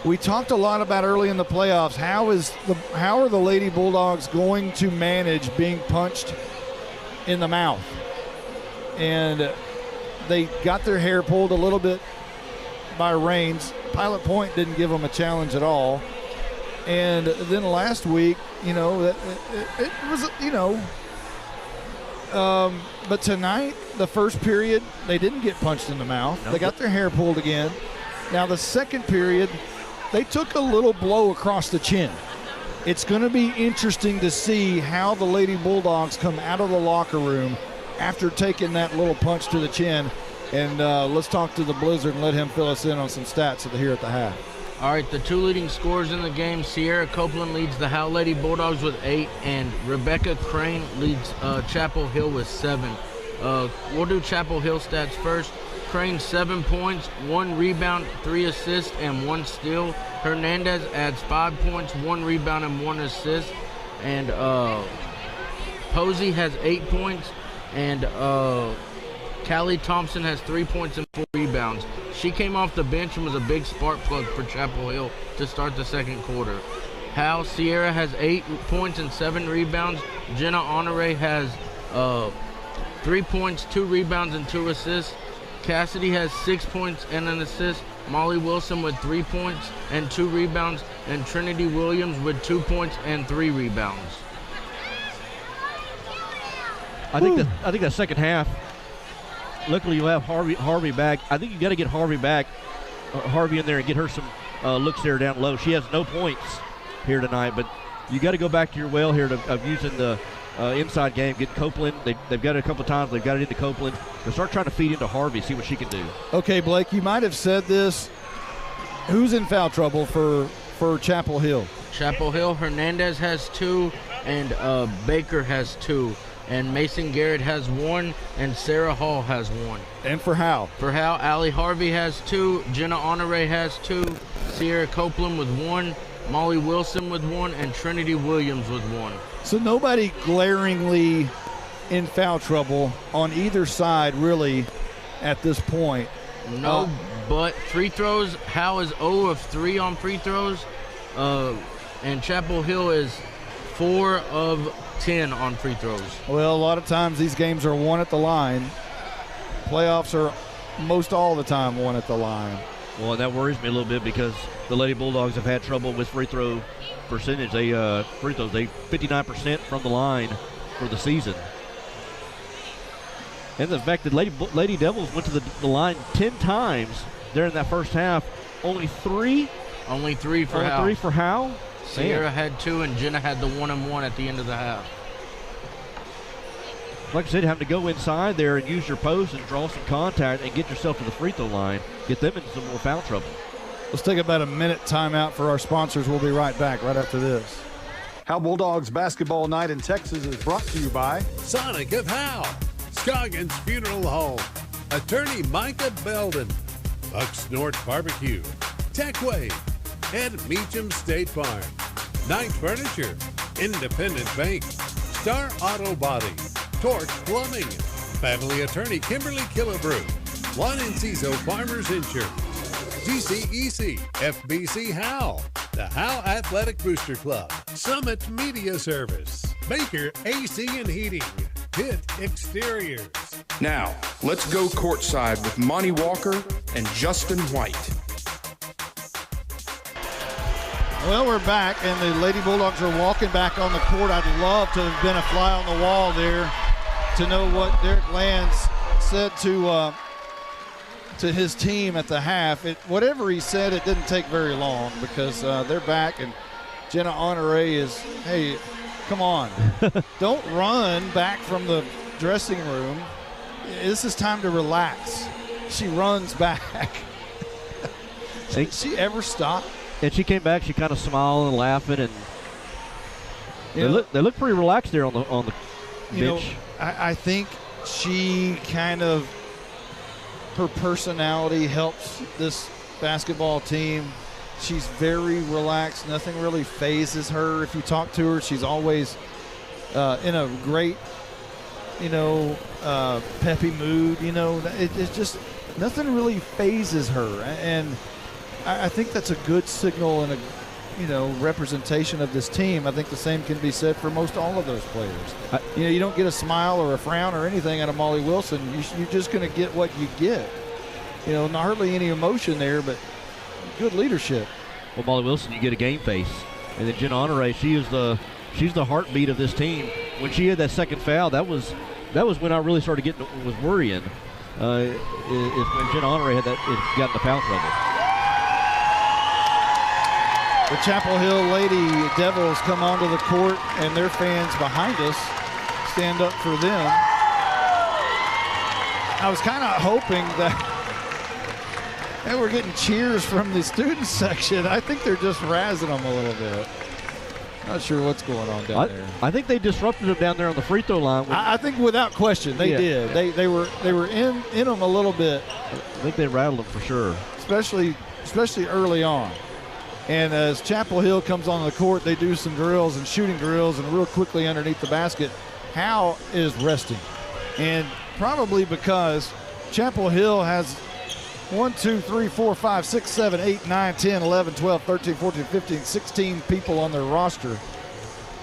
Speaker 2: We talked a lot about early in the playoffs, how are the Lady Bulldogs going to manage being punched in the mouth? And they got their hair pulled a little bit by Raines. Pilot Point didn't give them a challenge at all. And then last week, you know, it was, you know, but tonight, the first period, they didn't get punched in the mouth. They got their hair pulled again. Now the second period, they took a little blow across the chin. It's going to be interesting to see how the Lady Bulldogs come out of the locker room after taking that little punch to the chin. And let's talk to the Blizzard and let him fill us in on some stats here at the half.
Speaker 6: All right, the 2 leading scorers in the game, Sierra Copeland leads the Howe Lady Bulldogs with 8, and Rebecca Crane leads Chapel Hill with 7. We'll do Chapel Hill stats first. Crane 7 points, 1 rebound, 3 assists, and 1 steal. Hernandez adds 5 points, 1 rebound, and 1 assist. And Posey has 8 points, and Callie Thompson has 3 points and 4 rebounds. She came off the bench and was a big spark plug for Chapel Hill to start the second quarter. Howe Sierra has 8 points and 7 rebounds. Jenna Honore has 3 points, 2 rebounds, and 2 assists. Cassidy has 6 points and an assist. Molly Wilson with 3 points and 2 rebounds. And Trinity Williams with 2 points and 3 rebounds.
Speaker 3: I think that second half. Luckily, you have Harvey back. I think you got to get Harvey back, Harvey in there, and get her some looks there down low. She has no points here tonight, but you got to go back to your well here of using the inside game. Get Copeland. They've got it a couple of times. They've got it into Copeland. They start trying to feed into Harvey, see what she can do.
Speaker 2: Okay, Blake, you might have said this. Who's in foul trouble for Chapel Hill?
Speaker 6: Chapel Hill, Hernandez has 2, and Baker has 2. And Mason Garrett has 1, and Sarah Hall has 1.
Speaker 2: And for Howe?
Speaker 6: For Howe, Allie Harvey has 2, Jenna Honore has 2, Sierra Copeland with 1, Molly Wilson with 1, and Trinity Williams with 1.
Speaker 2: So nobody glaringly in foul trouble on either side, really, at this point.
Speaker 6: No, but free throws, Howe is 0 of 3 on free throws, and Chapel Hill is 4 of 10 on free throws.
Speaker 2: Well, a lot of times these games are 1 at the line. Playoffs are most all the time 1 at the line.
Speaker 3: Well, and that worries me a little bit because the Lady Bulldogs have had trouble with free throw percentage. They 59% from the line for the season. And the fact that Lady Devils went to the line 10 times during that first half, only 3
Speaker 6: for Howe.
Speaker 3: 3 for Howe.
Speaker 6: Sierra had 2, and Jenna had the 1-and-1 at the end of the half.
Speaker 3: Like I said, having to go inside there and use your post and draw some contact and get yourself to the free throw line, get them into some more foul trouble.
Speaker 2: Let's take about a minute timeout for our sponsors. We'll be right back right after this.
Speaker 1: Howe Bulldogs basketball night in Texas is brought to you by
Speaker 5: Sonic of Howe, Scoggins Funeral Home, Attorney Micah Belden, Bucks North Barbecue, Techway, and Meacham State Farm, Knight Furniture, Independent Bank, Star Auto Body, Torque Plumbing, Family Attorney Kimberly Killebrew, Juan Enciso Farmers Insurance, GCEC, FBC Howe, the Howe Athletic Booster Club, Summit Media Service, Baker AC and Heating, Pitt Exteriors.
Speaker 4: Now, let's go courtside with Monty Walker and Justin White.
Speaker 2: Well, we're back, and the Lady Bulldogs are walking back on the court. I'd love to have been a fly on the wall there to know what Derek Lands said to his team at the half. Whatever he said, it didn't take very long because they're back, and Jenna Honore is, hey, come on. Don't run back from the dressing room. This is time to relax. She runs back. Did she ever stop?
Speaker 3: And she came back. She kind of smiled and laughing, and they look pretty relaxed there on the bench.
Speaker 2: I think she kind of, her personality helps this basketball team. She's very relaxed. Nothing really phases her. If you talk to her, she's always in a great, peppy mood. It's just nothing really phases her, and I think that's a good signal and a representation of this team. I think the same can be said for most all of those players. You don't get a smile or a frown or anything out of Molly Wilson. You're just going to get what you get. Not hardly any emotion there, but good leadership.
Speaker 3: Well, Molly Wilson, you get a game face, and then Jen Honore, she's the heartbeat of this team. When she had that second foul, that was when I really started was worrying. Is when Jen Honore got in the foul trouble.
Speaker 2: The Chapel Hill Lady Devils come onto the court, and their fans behind us stand up for them. I was kind of hoping that we're getting cheers from the student section. I think they're just razzing them a little bit. Not sure what's going on down there.
Speaker 3: I think they disrupted them down there on the free throw line.
Speaker 2: I think without question they did. They were in them a little bit.
Speaker 3: I think they rattled them for sure,
Speaker 2: especially early on. And as Chapel Hill comes on the court, they do some drills and shooting drills, and real quickly underneath the basket, Howe is resting. And probably because Chapel Hill has 1, 2, 3, 4, 5, 6, 7, 8, 9, 10, 11, 12, 13, 14, 15, 16 people on their roster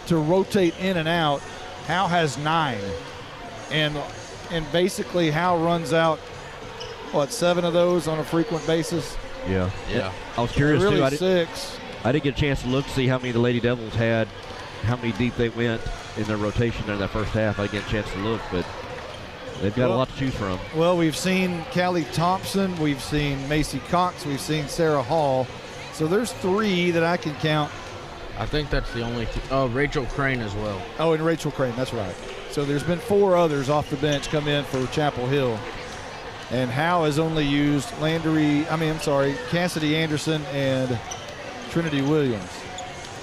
Speaker 2: to rotate in and out. Howe has 9. And basically Howe runs out, 7 of those on a frequent basis?
Speaker 3: Yeah. I was curious
Speaker 2: really
Speaker 3: too. I
Speaker 2: 6.
Speaker 3: didn't get a chance to look to see how many the Lady Devils had how many deep they went in their rotation in that first half. I didn't get a chance to look, but they've got a lot to choose from.
Speaker 2: Well, we've seen Callie Thompson, we've seen Macy Cox, we've seen Sarah Hall. So there's 3 that I can count.
Speaker 6: I think that's the only Rachel Crane as well.
Speaker 2: Oh, and Rachel Crane, that's right. So there's been 4 others off the bench come in for Chapel Hill. And Howe has only used Cassidy Anderson and Trinity Williams.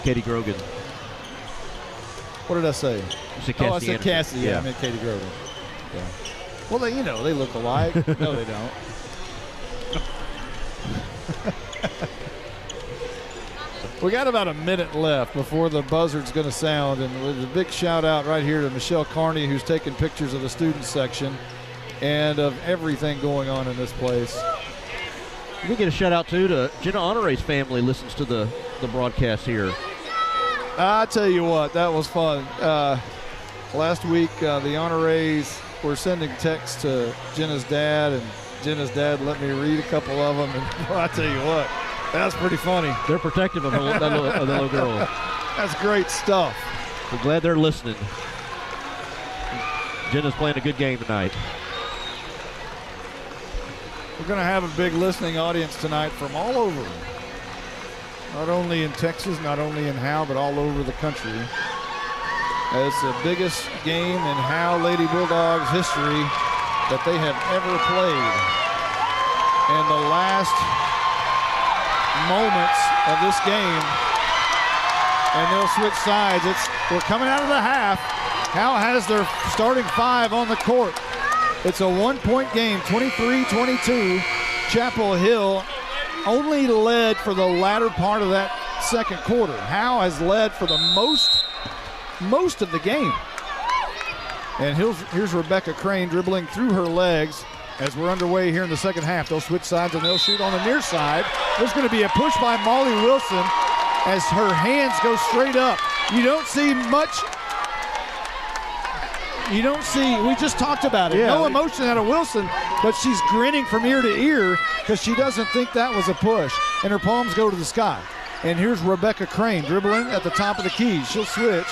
Speaker 3: Katie Grogan.
Speaker 2: What did I say?
Speaker 3: You said Cassidy
Speaker 2: I said
Speaker 3: Anderson.
Speaker 2: Cassidy. Yeah, I meant Katie Grogan. Yeah. Well, they look alike. No, they don't. We got about a minute left before the buzzard's going to sound, and with a big shout out right here to Michelle Carney, who's taking pictures of the student section and of everything going on in this place.
Speaker 3: We get a shout out too to Jenna Honore's family listens to the broadcast here.
Speaker 2: I tell you what, that was fun. Last week, the Honores were sending texts to Jenna's dad, and Jenna's dad let me read a couple of them, and I tell you what, that's pretty funny.
Speaker 3: They're protective of that little girl.
Speaker 2: That's great stuff.
Speaker 3: We're glad they're listening. Jenna's playing a good game tonight.
Speaker 2: We're going to have a big listening audience tonight from all over. Not only in Texas, not only in Howe, but all over the country. It's the biggest game in Howe Lady Bulldogs history that they have ever played. And the last moments of this game, and they'll switch sides. We're coming out of the half. Howe has their starting 5 on the court. It's a 1-point game, 23-22. Chapel Hill only led for the latter part of that second quarter. Howe has led for the most of the game. And here's Rebecca Crane dribbling through her legs as we're underway here in the second half. They'll switch sides and they'll shoot on the near side. There's going to be a push by Molly Wilson as her hands go straight up. You don't see much. We just talked about it.
Speaker 3: Yeah,
Speaker 2: no emotion out of Wilson, but she's grinning from ear to ear because she doesn't think that was a push. And her palms go to the sky. And here's Rebecca Crane dribbling at the top of the key. She'll switch.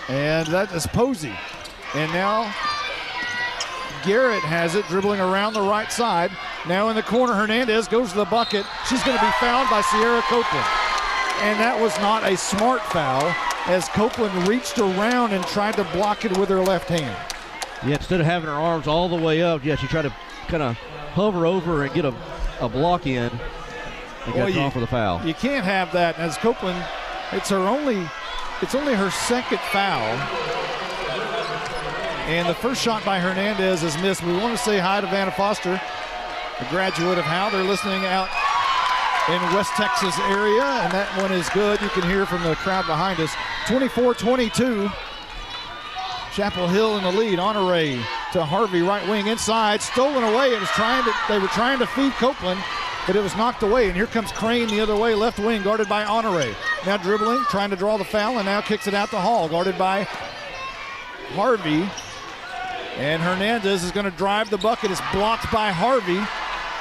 Speaker 2: And that is Posey. And now Garrett has it, dribbling around the right side. Now in the corner, Hernandez goes to the bucket. She's going to be fouled by Sierra Copeland. And that was not a smart foul, as Copeland reached around and tried to block it with her left hand.
Speaker 3: Yeah, instead of having her arms all the way up, she tried to kind of hover over and get a block in and got drawn for the foul.
Speaker 2: You can't have that. As Copeland, it's only her second foul. And the first shot by Hernandez is missed. We want to say hi to Vanna Foster, a graduate of Howe. They're listening out in West Texas area, and that one is good. You can hear from the crowd behind us. 24-22. Chapel Hill in the lead. Honore to Harvey, right wing inside, stolen away. They were trying to feed Copeland, but it was knocked away. And here comes Crane the other way, left wing, guarded by Honore. Now dribbling, trying to draw the foul, and now kicks it out to Hall, guarded by Harvey. And Hernandez is going to drive the bucket. It's blocked by Harvey,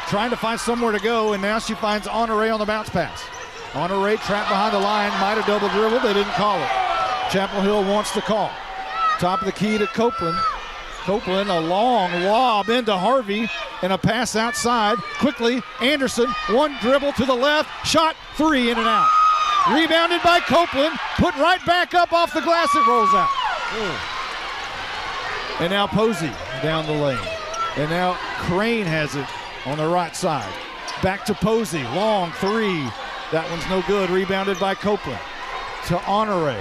Speaker 2: trying to find somewhere to go, and now she finds Honore on the bounce pass. Honore trapped behind the line, might have double dribbled. They didn't call it. Chapel Hill wants the call. Top of the key to Copeland. Copeland, a long lob into Harvey, and a pass outside. Quickly, Anderson, one dribble to the left, shot, 3 in and out. Rebounded by Copeland, put right back up off the glass, it rolls out. And now Posey down the lane. And now Crane has it on the right side. Back to Posey, long 3. That one's no good, rebounded by Copeland. To Honore,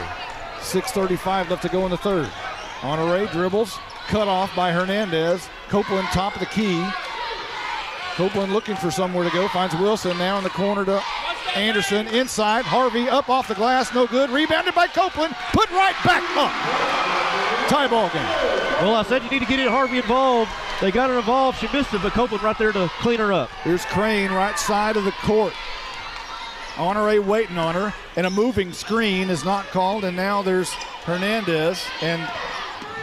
Speaker 2: 6:35 left to go in the third. Honore dribbles, cut off by Hernandez. Copeland top of the key. Copeland looking for somewhere to go, finds Wilson now in the corner to Anderson. Inside, Harvey up off the glass, no good. Rebounded by Copeland, put right back up. Tie ball game.
Speaker 3: Well, I said you need to get Harvey involved. They got her involved. She missed it, but Copeland right there to clean her up.
Speaker 2: Here's Crane, right side of the court. Honore waiting on her, and a moving screen is not called, and now there's Hernandez and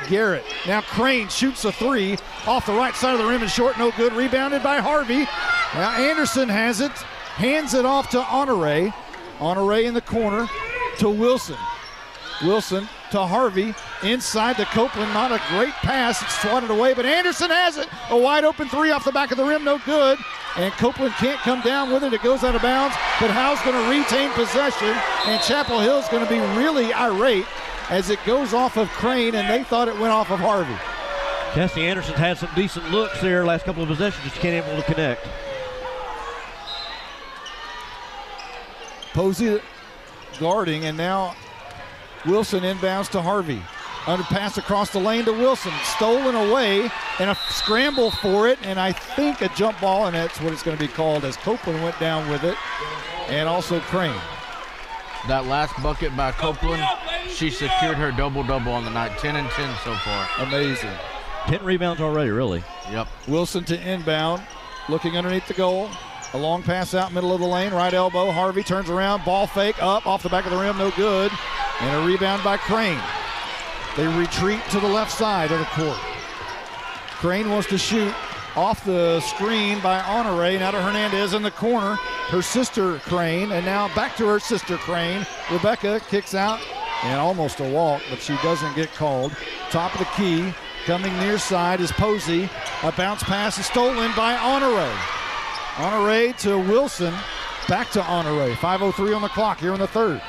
Speaker 2: Garrett. Now Crane shoots a 3 off the right side of the rim and short, no good. Rebounded by Harvey. Now Anderson has it, hands it off to Honore. Honore in the corner to Wilson. Wilson to Harvey, inside to Copeland, not a great pass, it's swatted away, but Anderson has it. A wide open three off the back of the rim, no good. And Copeland can't come down with it, it goes out of bounds, but Howe's gonna retain possession, and Chapel Hill's gonna be really irate as it goes off of Crane, and they thought it went off of Harvey.
Speaker 3: Cassie Anderson's had some decent looks there last couple of possessions, just can't able to connect.
Speaker 2: Posey guarding, and now Wilson inbounds to Harvey. Under pass across the lane to Wilson. Stolen away, and a scramble for it, and I think a jump ball, and that's what it's going to be called as Copeland went down with it, and also Crane.
Speaker 6: That last bucket by Copeland, she secured her double-double on the night, 10 and 10 so far.
Speaker 2: Amazing.
Speaker 3: 10 rebounds already, really.
Speaker 6: Yep.
Speaker 2: Wilson to inbound, looking underneath the goal. A long pass out middle of the lane, right elbow. Harvey turns around, ball fake up off the back of the rim, no good. And a rebound by Crane. They retreat to the left side of the court. Crane wants to shoot off the screen by Honore. Now to Hernandez in the corner. Her sister Crane, and now back to her sister Crane. Rebecca kicks out, and almost a walk, but she doesn't get called. Top of the key, coming near side is Posey. A bounce pass is stolen by Honore. Honore to Wilson, back to Honore. 5:03 on the clock here in the third.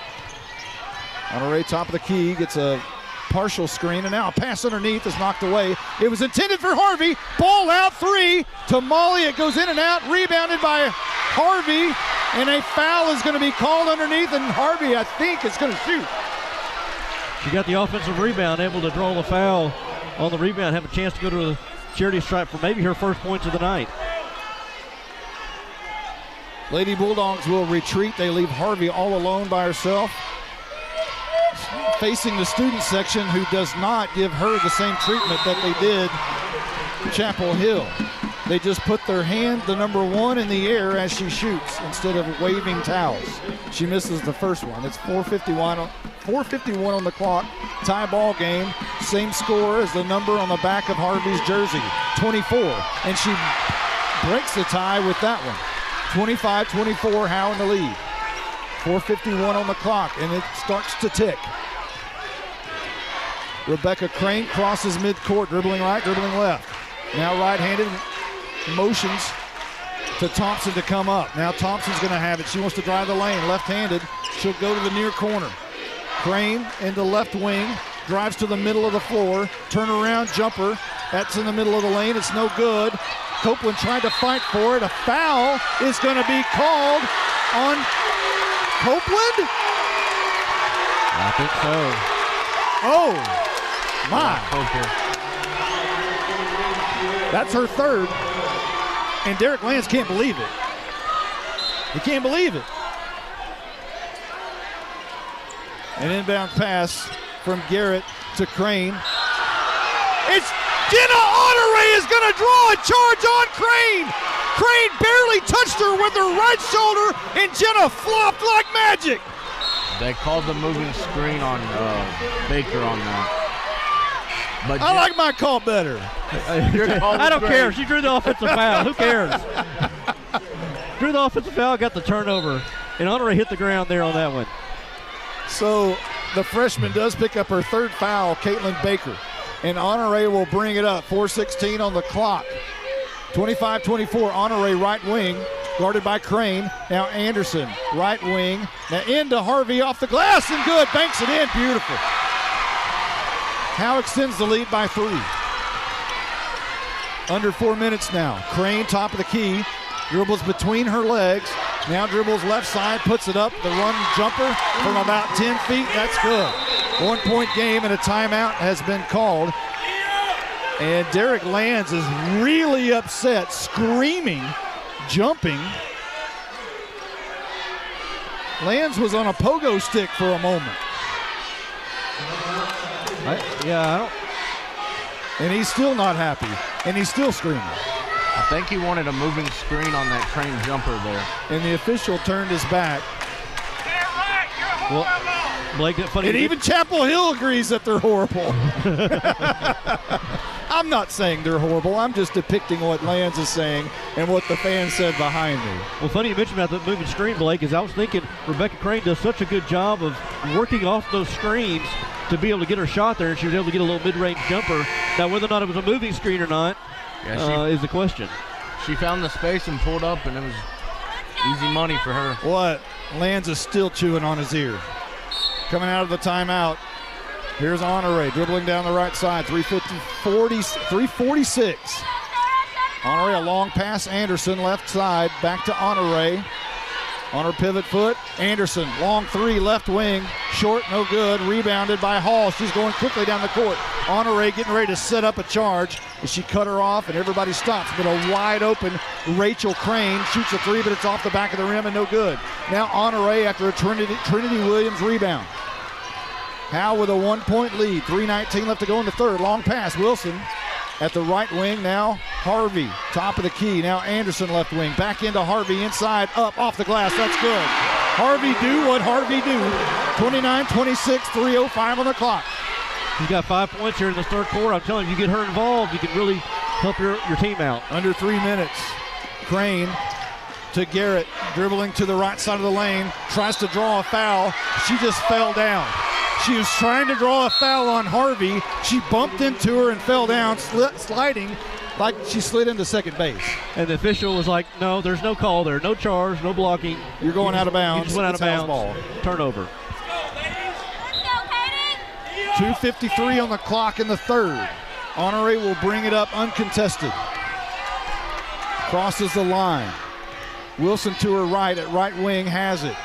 Speaker 2: Honore top of the key, gets a partial screen, and now a pass underneath is knocked away. It was intended for Harvey. Ball out three to Molly. It goes in and out, rebounded by Harvey, and a foul is going to be called underneath, and Harvey, I think, is going to shoot.
Speaker 3: She got the offensive rebound, able to draw the foul on the rebound, have a chance to go to the charity stripe for maybe her first points of the night.
Speaker 2: Lady Bulldogs will retreat. They leave Harvey all alone by herself, facing the student section, who does not give her the same treatment that they did Chapel Hill. They just put their hand, the number 1, in the air as she shoots instead of waving towels. She misses the first one. It's 4:51 on the clock. Tie ball game. Same score as the number on the back of Harvey's jersey, 24. And she breaks the tie with that one. 25-24, Howe in the lead. 4:51 on the clock, and it starts to tick. Rebecca Crane crosses midcourt, dribbling right, dribbling left. Now right-handed, motions to Thompson to come up. Now Thompson's going to have it. She wants to drive the lane, left-handed. She'll go to the near corner. Crane into left wing, drives to the middle of the floor, turnaround jumper. That's in the middle of the lane. It's no good. Copeland tried to fight for it. A foul is going to be called on Copeland?
Speaker 3: I think so.
Speaker 2: Oh, my. That's her third. And Derek Lance can't believe it. He can't believe it. An inbound pass from Garrett to Crane. It's Jenna Honore is going to draw a charge on Crane. Crane barely touched her with her right shoulder, and Jenna flopped like magic.
Speaker 6: They called the moving screen on Baker on that. But
Speaker 2: I like my call better.
Speaker 3: I don't care. She drew the offensive foul. Who cares? Drew the offensive foul, got the turnover, and Honore hit the ground there on that one. So
Speaker 2: the freshman does pick up her third foul, Caitlin Baker. And Honore will bring it up. 4:16 on the clock. 25-24, Honore right wing, guarded by Crane. Now Anderson, right wing. Now into Harvey off the glass, and good. Banks it in, beautiful. Howe extends the lead by 3. Under 4 minutes now. Crane, top of the key, dribbles between her legs. Now dribbles left side, puts it up. The run jumper from about 10 feet, that's good. 1 point game, and a timeout has been called. And Derek Lands is really upset, screaming, jumping. Lands was on a pogo stick for a moment. And he's still not happy, and he's still screaming.
Speaker 6: I think he wanted a moving screen on that Crane jumper there.
Speaker 2: And the official turned his back.
Speaker 3: Well, Blake, funny.
Speaker 2: And even Chapel Hill agrees that they're horrible. I'm not saying they're horrible. I'm just depicting what Lands is saying and what the fans said behind me.
Speaker 3: Well, funny you mentioned about the moving screen, Blake, is I was thinking Rebecca Crane does such a good job of working off those screens to be able to get her shot there, and she was able to get a little mid-range jumper. Now, whether or not it was a moving screen or not is the question.
Speaker 6: She found the space and pulled up, and it was easy money for her.
Speaker 2: What? Lands is still chewing on his ear. Coming out of the timeout, here's Honore dribbling down the right side, 346. Honore, a long pass, Anderson, left side, back to Honore. On her pivot foot, Anderson, long three, left wing, short, no good, rebounded by Hall. She's going quickly down the court. Honore getting ready to set up a charge, and she cut her off, and everybody stops. But a wide open Rachel Crane shoots a three, but it's off the back of the rim and no good. Now Honore after a Trinity Williams rebound. Howe with a 1-point lead, 3:19 left to go in the third. Long pass, Wilson at the right wing now. Harvey, top of the key. Now Anderson left wing. Back into Harvey, inside, up, off the glass. That's good. Harvey do what Harvey do. 29-26, 3:05 on the clock.
Speaker 3: He's got 5 points here in the third quarter. I'm telling you, you get her involved, you can really help your team out.
Speaker 2: Under 3 minutes. Crane to Garrett, dribbling to the right side of the lane. Tries to draw a foul. She just fell down. She was trying to draw a foul on Harvey. She bumped into her and fell down, sliding like she slid into second base.
Speaker 3: And the official was like, no, there's no call there. No charge, no blocking.
Speaker 2: You're going out of bounds.
Speaker 3: You just went out of bounds. Ball. Turnover.
Speaker 2: 2:53 on the clock in the third. Honore will bring it up uncontested. Crosses the line. Wilson to her right at right wing has it.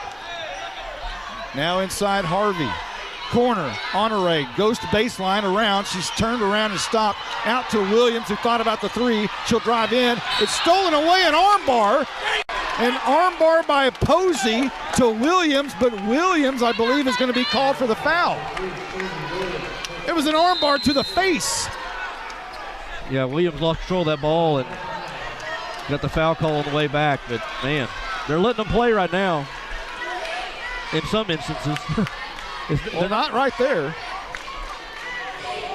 Speaker 2: Now inside Harvey. Corner, Honore, ghost baseline around. She's turned around and stopped. Out to Williams, who thought about the three. She'll drive in. It's stolen away, an armbar. An armbar by Posey to Williams, but Williams, I believe, is going to be called for the foul. It was an armbar to the face.
Speaker 3: Yeah, Williams lost control of that ball and got the foul call on the way back, but man, they're letting them play right now in some instances.
Speaker 2: Well, not right there.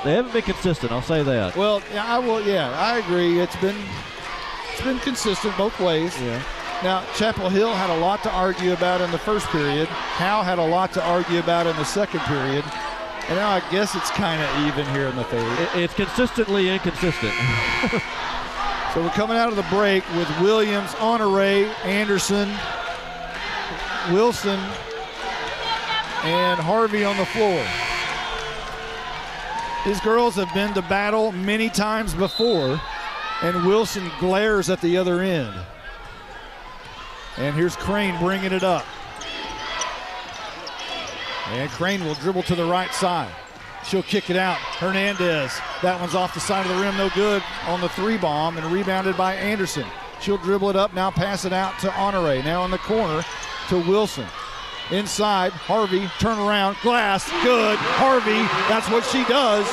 Speaker 3: They haven't been consistent, I'll say that.
Speaker 2: Well, yeah, I agree. It's been consistent both ways.
Speaker 3: Yeah.
Speaker 2: Now, Chapel Hill had a lot to argue about in the first period. Howe had a lot to argue about in the second period. And now I guess it's kind of even here in the third.
Speaker 3: It's consistently inconsistent.
Speaker 2: So we're coming out of the break with Williams, Honore, Anderson, Wilson, and Harvey on the floor. These girls have been to battle many times before, and Wilson glares at the other end. And here's Crane bringing it up. And Crane will dribble to the right side. She'll kick it out. Hernandez, that one's off the side of the rim, no good on the three bomb, and rebounded by Anderson. She'll dribble it up, now pass it out to Honore. Now in the corner to Wilson. Inside, Harvey, turn around, glass, good. Harvey, that's what she does.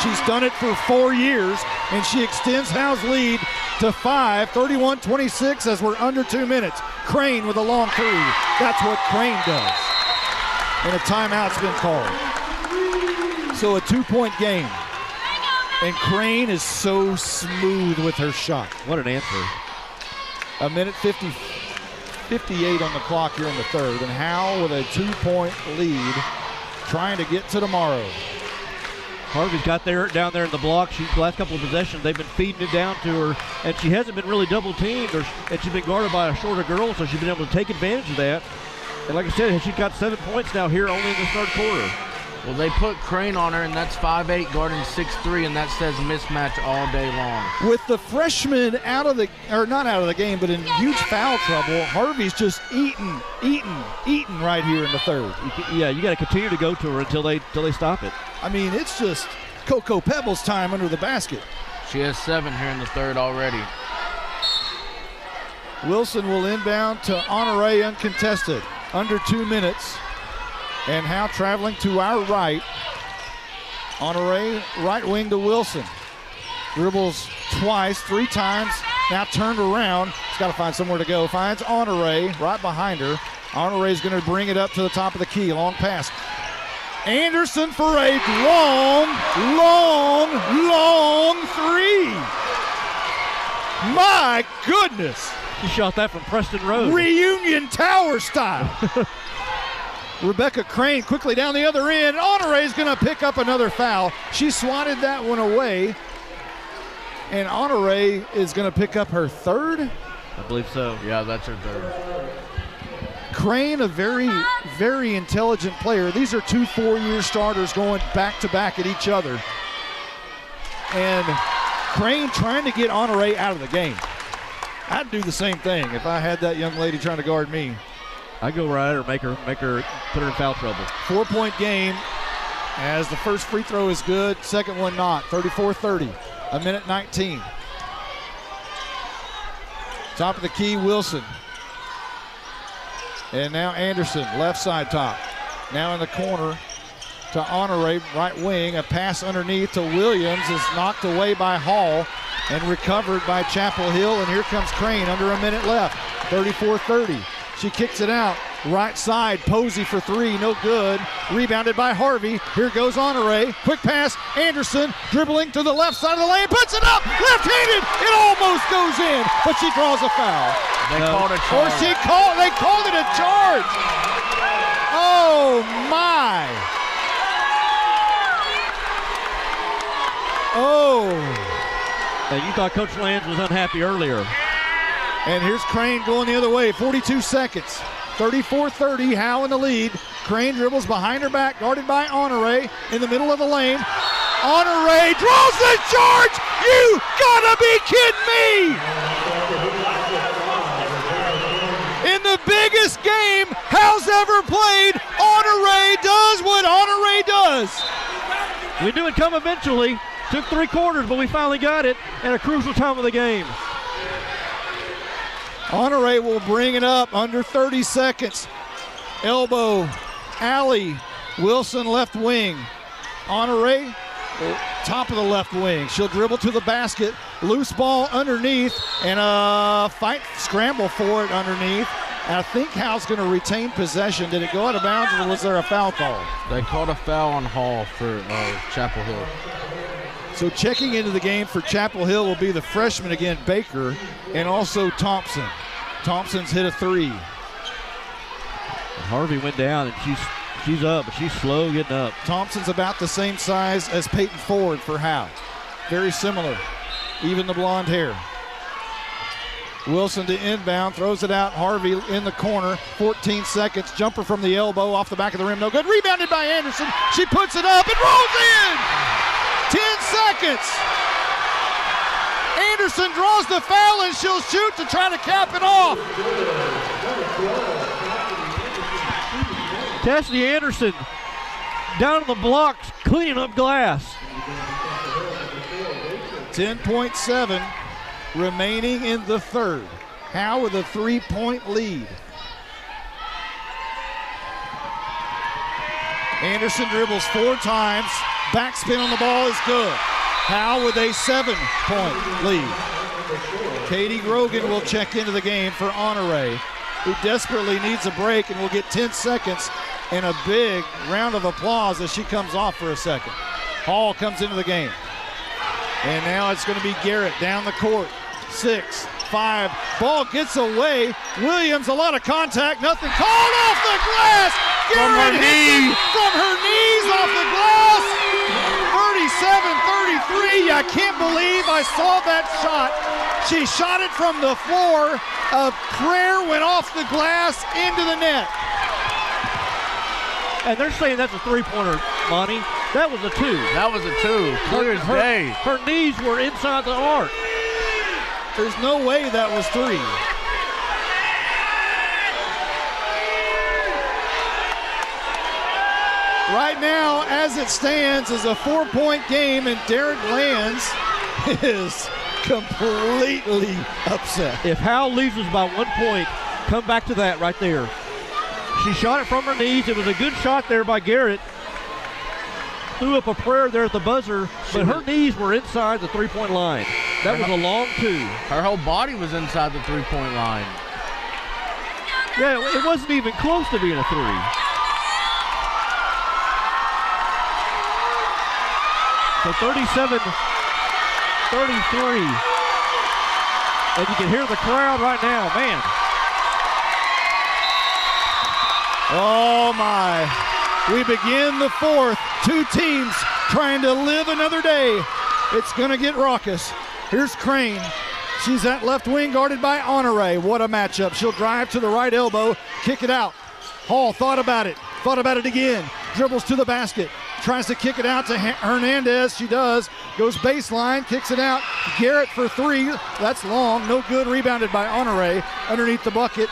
Speaker 2: She's done it for 4 years, and she extends Howe's lead to 5, 31-26 as we're under 2 minutes. Crane with a long three. That's what Crane does. And a timeout's been called. So a 2-point game. And Crane is so smooth with her shot.
Speaker 3: What an answer.
Speaker 2: A minute 58 on the clock here in the third, and Howe with a 2-point lead, trying to get to tomorrow.
Speaker 3: Harvey's got down there in the block. The last couple of possessions, they've been feeding it down to her, and she hasn't been really double teamed, and she's been guarded by a shorter girl, so she's been able to take advantage of that. And like I said, she's got 7 points now here only in the third quarter.
Speaker 6: Well, they put Crane on her, and that's 5'8", guarding 6'3", and that says mismatch all day long.
Speaker 2: With the freshman not out of the game, but in huge foul trouble, Harvey's just eating right here in the third.
Speaker 3: Yeah, you got to continue to go to her until they stop it.
Speaker 2: I mean, it's just Cocoa Pebbles time under the basket.
Speaker 6: She has 7 here in the third already.
Speaker 2: Wilson will inbound to Honore uncontested. Under 2 minutes. And Howe traveling to our right. Honore, right wing to Wilson. Dribbles twice, 3 times. Now turned around. He's got to find somewhere to go. Finds Honore right behind her. Honore is going to bring it up to the top of the key. Long pass. Anderson for a long three. My goodness.
Speaker 3: He shot that from Preston Road.
Speaker 2: Reunion Tower style. Rebecca Crane quickly down the other end. Honore's going to pick up another foul. She swatted that one away. And Honore is going to pick up her third.
Speaker 3: I believe so.
Speaker 6: Yeah, that's her third.
Speaker 2: Crane, a very, very intelligent player. These are 2 4-year starters going back-to-back at each other. And Crane trying to get Honore out of the game. I'd do the same thing if I had that young lady trying to guard me.
Speaker 3: I'd go right or make her put her in foul trouble.
Speaker 2: 4-point game as the first free throw is good, second one not. 34-30, a minute 19. Top of the key, Wilson. And now Anderson, left side top. Now in the corner to Honore, right wing. A pass underneath to Williams is knocked away by Hall and recovered by Chapel Hill. And here comes Crane, under a minute left. 34-30. She kicks it out. Right side, Posey for three, no good. Rebounded by Harvey. Here goes Honore. Quick pass, Anderson dribbling to the left side of the lane, puts it up, left-handed. It almost goes in, but she draws a foul.
Speaker 6: They called a charge.
Speaker 2: They called it a charge. Oh my. Oh.
Speaker 3: And you thought Coach Lands was unhappy earlier.
Speaker 2: And here's Crane going the other way, 42 seconds. 34-30, Howe in the lead. Crane dribbles behind her back, guarded by Honore in the middle of the lane. Honore draws the charge! You gotta be kidding me! In the biggest game Howe's ever played, Honore does what Honore does.
Speaker 3: We knew it'd come eventually. Took 3 quarters, but we finally got it at a crucial time of the game.
Speaker 2: Honore will bring it up under 30 seconds. Elbow, alley, Wilson left wing. Honore, top of the left wing. She'll dribble to the basket. Loose ball underneath, and a scramble for it underneath. And I think Howe's going to retain possession. Did it go out of bounds, or was there a foul call?
Speaker 6: They called a foul on Hall for Chapel Hill.
Speaker 2: So checking into the game for Chapel Hill will be the freshman again, Baker, and also Thompson. Thompson's hit a three.
Speaker 3: Harvey went down, and she's up, but she's slow getting up.
Speaker 2: Thompson's about the same size as Peyton Ford for Howe. Very similar, even the blonde hair. Wilson to inbound, throws it out. Harvey in the corner, 14 seconds. Jumper from the elbow, off the back of the rim, no good. Rebounded by Anderson. She puts it up and rolls in. 10 seconds. Anderson draws the foul and she'll shoot to try to cap it off.
Speaker 3: Cassidy Anderson down on the blocks, cleaning up glass.
Speaker 2: 10.7 remaining in the third. Howe with a 3-point lead. Anderson dribbles 4 times. Backspin on the ball is good. Howe with a 7-point lead. Katie Grogan will check into the game for Honore, who desperately needs a break and will get 10 seconds and a big round of applause as she comes off for a second. Hall comes into the game. And now it's going to be Garrett down the court. 6, 5, ball gets away. Williams, a lot of contact, nothing called off the glass. Garrett hits it from her knees off the glass. 37-33, I can't believe I saw that shot. She shot it from the floor. A prayer went off the glass into the net.
Speaker 3: And they're saying that's a three-pointer, Monty. That was a 2.
Speaker 6: That was a 2, clear as day.
Speaker 3: Her knees were inside the arc.
Speaker 2: There's no way that was 3. Right now, as it stands, is a 4-point game, and Derek Lands is completely upset.
Speaker 3: If Howe loses by 1 point, come back to that right there. She shot it from her knees. It was a good shot there by Garrett. Threw up a prayer there at the buzzer, but her knees were inside the 3-point line. That was a long 2.
Speaker 6: Her whole body was inside the 3-point line.
Speaker 3: Yeah, it wasn't even close to being a 3. So 37-33. And you can hear the crowd right now, man.
Speaker 2: Oh my. We begin the fourth. Two teams trying to live another day. It's going to get raucous. Here's Crane. She's at left wing guarded by Honore. What a matchup. She'll drive to the right elbow, kick it out. Hall thought about it again. Dribbles to the basket. Tries to kick it out to Hernandez. She does. Goes baseline, kicks it out. Garrett for three. That's long. No good. Rebounded by Honore. Underneath the bucket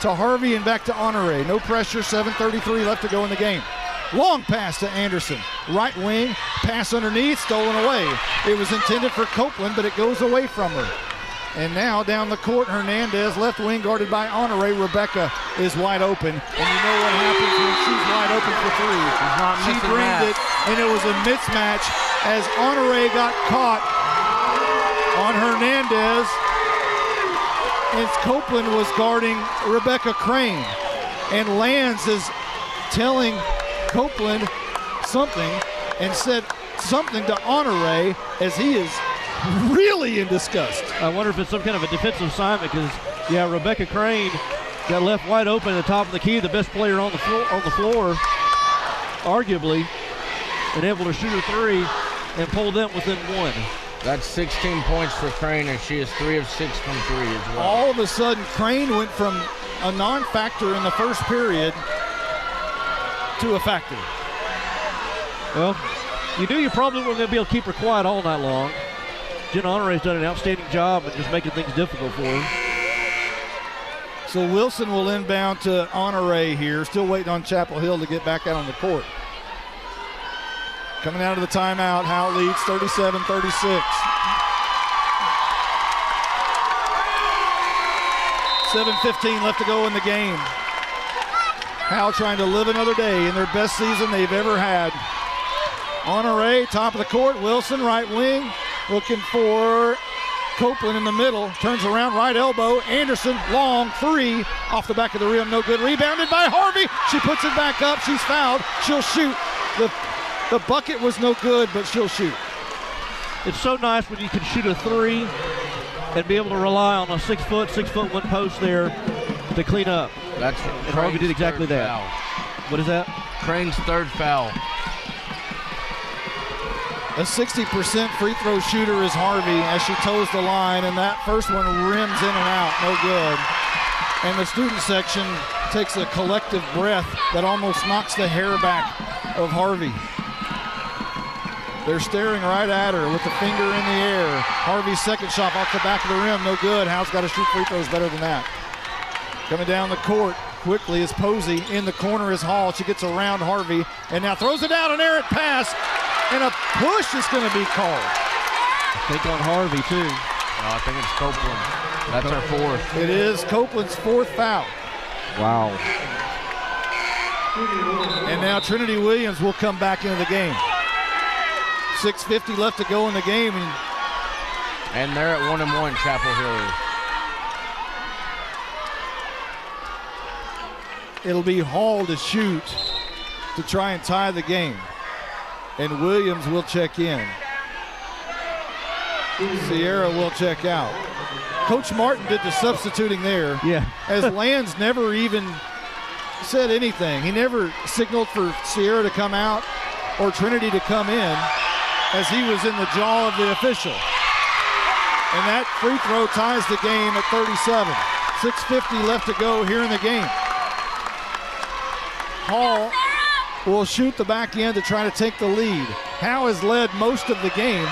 Speaker 2: to Harvey and back to Honore. No pressure. 7:33 left to go in the game. Long pass to Anderson. Right wing. Pass underneath. Stolen away. It was intended for Copeland, but it goes away from her. And now down the court, Hernandez, left wing guarded by Honore. Rebecca is wide open. And you know what happens when she's wide open for three. She dreamed it, and it was a mismatch as Honore got caught on Hernandez. And Copeland was guarding Rebecca Crane. And Lands is telling Copeland something and said something to Honore as he is really in disgust.
Speaker 3: I wonder if it's some kind of a defensive assignment because, yeah, Rebecca Crane got left wide open at the top of the key, the best player on the floor, arguably, and able to shoot a three and pull them within one.
Speaker 6: That's 16 points for Crane, and she is 3 of 6 from three as well.
Speaker 2: All of a sudden, Crane went from a non-factor in the first period to a factor.
Speaker 3: Well, you knew you probably weren't going to be able to keep her quiet all night long. Jen Honore's done an outstanding job at just making things difficult for her.
Speaker 2: So Wilson will inbound to Honore here. Still waiting on Chapel Hill to get back out on the court. Coming out of the timeout, Howe leads 37-36. 7:15 left to go in the game. Howe trying to live another day in their best season they've ever had. Honore, top of the court. Wilson, right wing. Looking for Copeland in the middle. Turns around, right elbow. Anderson, long three. Off the back of the rim, no good. Rebounded by Harvey. She puts it back up. She's fouled. She'll shoot. The bucket was no good, but she'll shoot.
Speaker 3: It's so nice when you can shoot a three and be able to rely on a 6 foot, 6 foot one post there to clean up.
Speaker 6: That's
Speaker 3: and Harvey did exactly that.
Speaker 6: Foul.
Speaker 3: What is that?
Speaker 6: Crane's third foul.
Speaker 2: A 60% free throw shooter is Harvey as she toes the line, and that first one rims in and out, no good. And the student section takes a collective breath that almost knocks the hair back of Harvey. They're staring right at her with the finger in the air. Harvey's second shot off the back of the rim, no good. Howe's got to shoot free throws better than that. Coming down the court quickly is Posey. In the corner is Hall. She gets around Harvey and now throws it out, an errant pass. And a push is going to be called.
Speaker 3: I think on Harvey, too.
Speaker 6: No, I think it's Copeland. That's our fourth.
Speaker 2: It is Copeland's fourth foul.
Speaker 3: Wow.
Speaker 2: And now Trinity Williams will come back into the game. 6:50 left to go in the game.
Speaker 6: And they're at 1-1, Chapel Hill.
Speaker 2: It'll be Hall to shoot to try and tie the game. And Williams will check in. Sierra will check out. Coach Martin did the substituting there.
Speaker 3: Yeah.
Speaker 2: As Lands never even said anything. He never signaled for Sierra to come out or Trinity to come in as he was in the jaw of the official. And that free throw ties the game at 37. 6:50 left to go here in the game. Hall will shoot the back end to try to take the lead. Howe has led most of the game.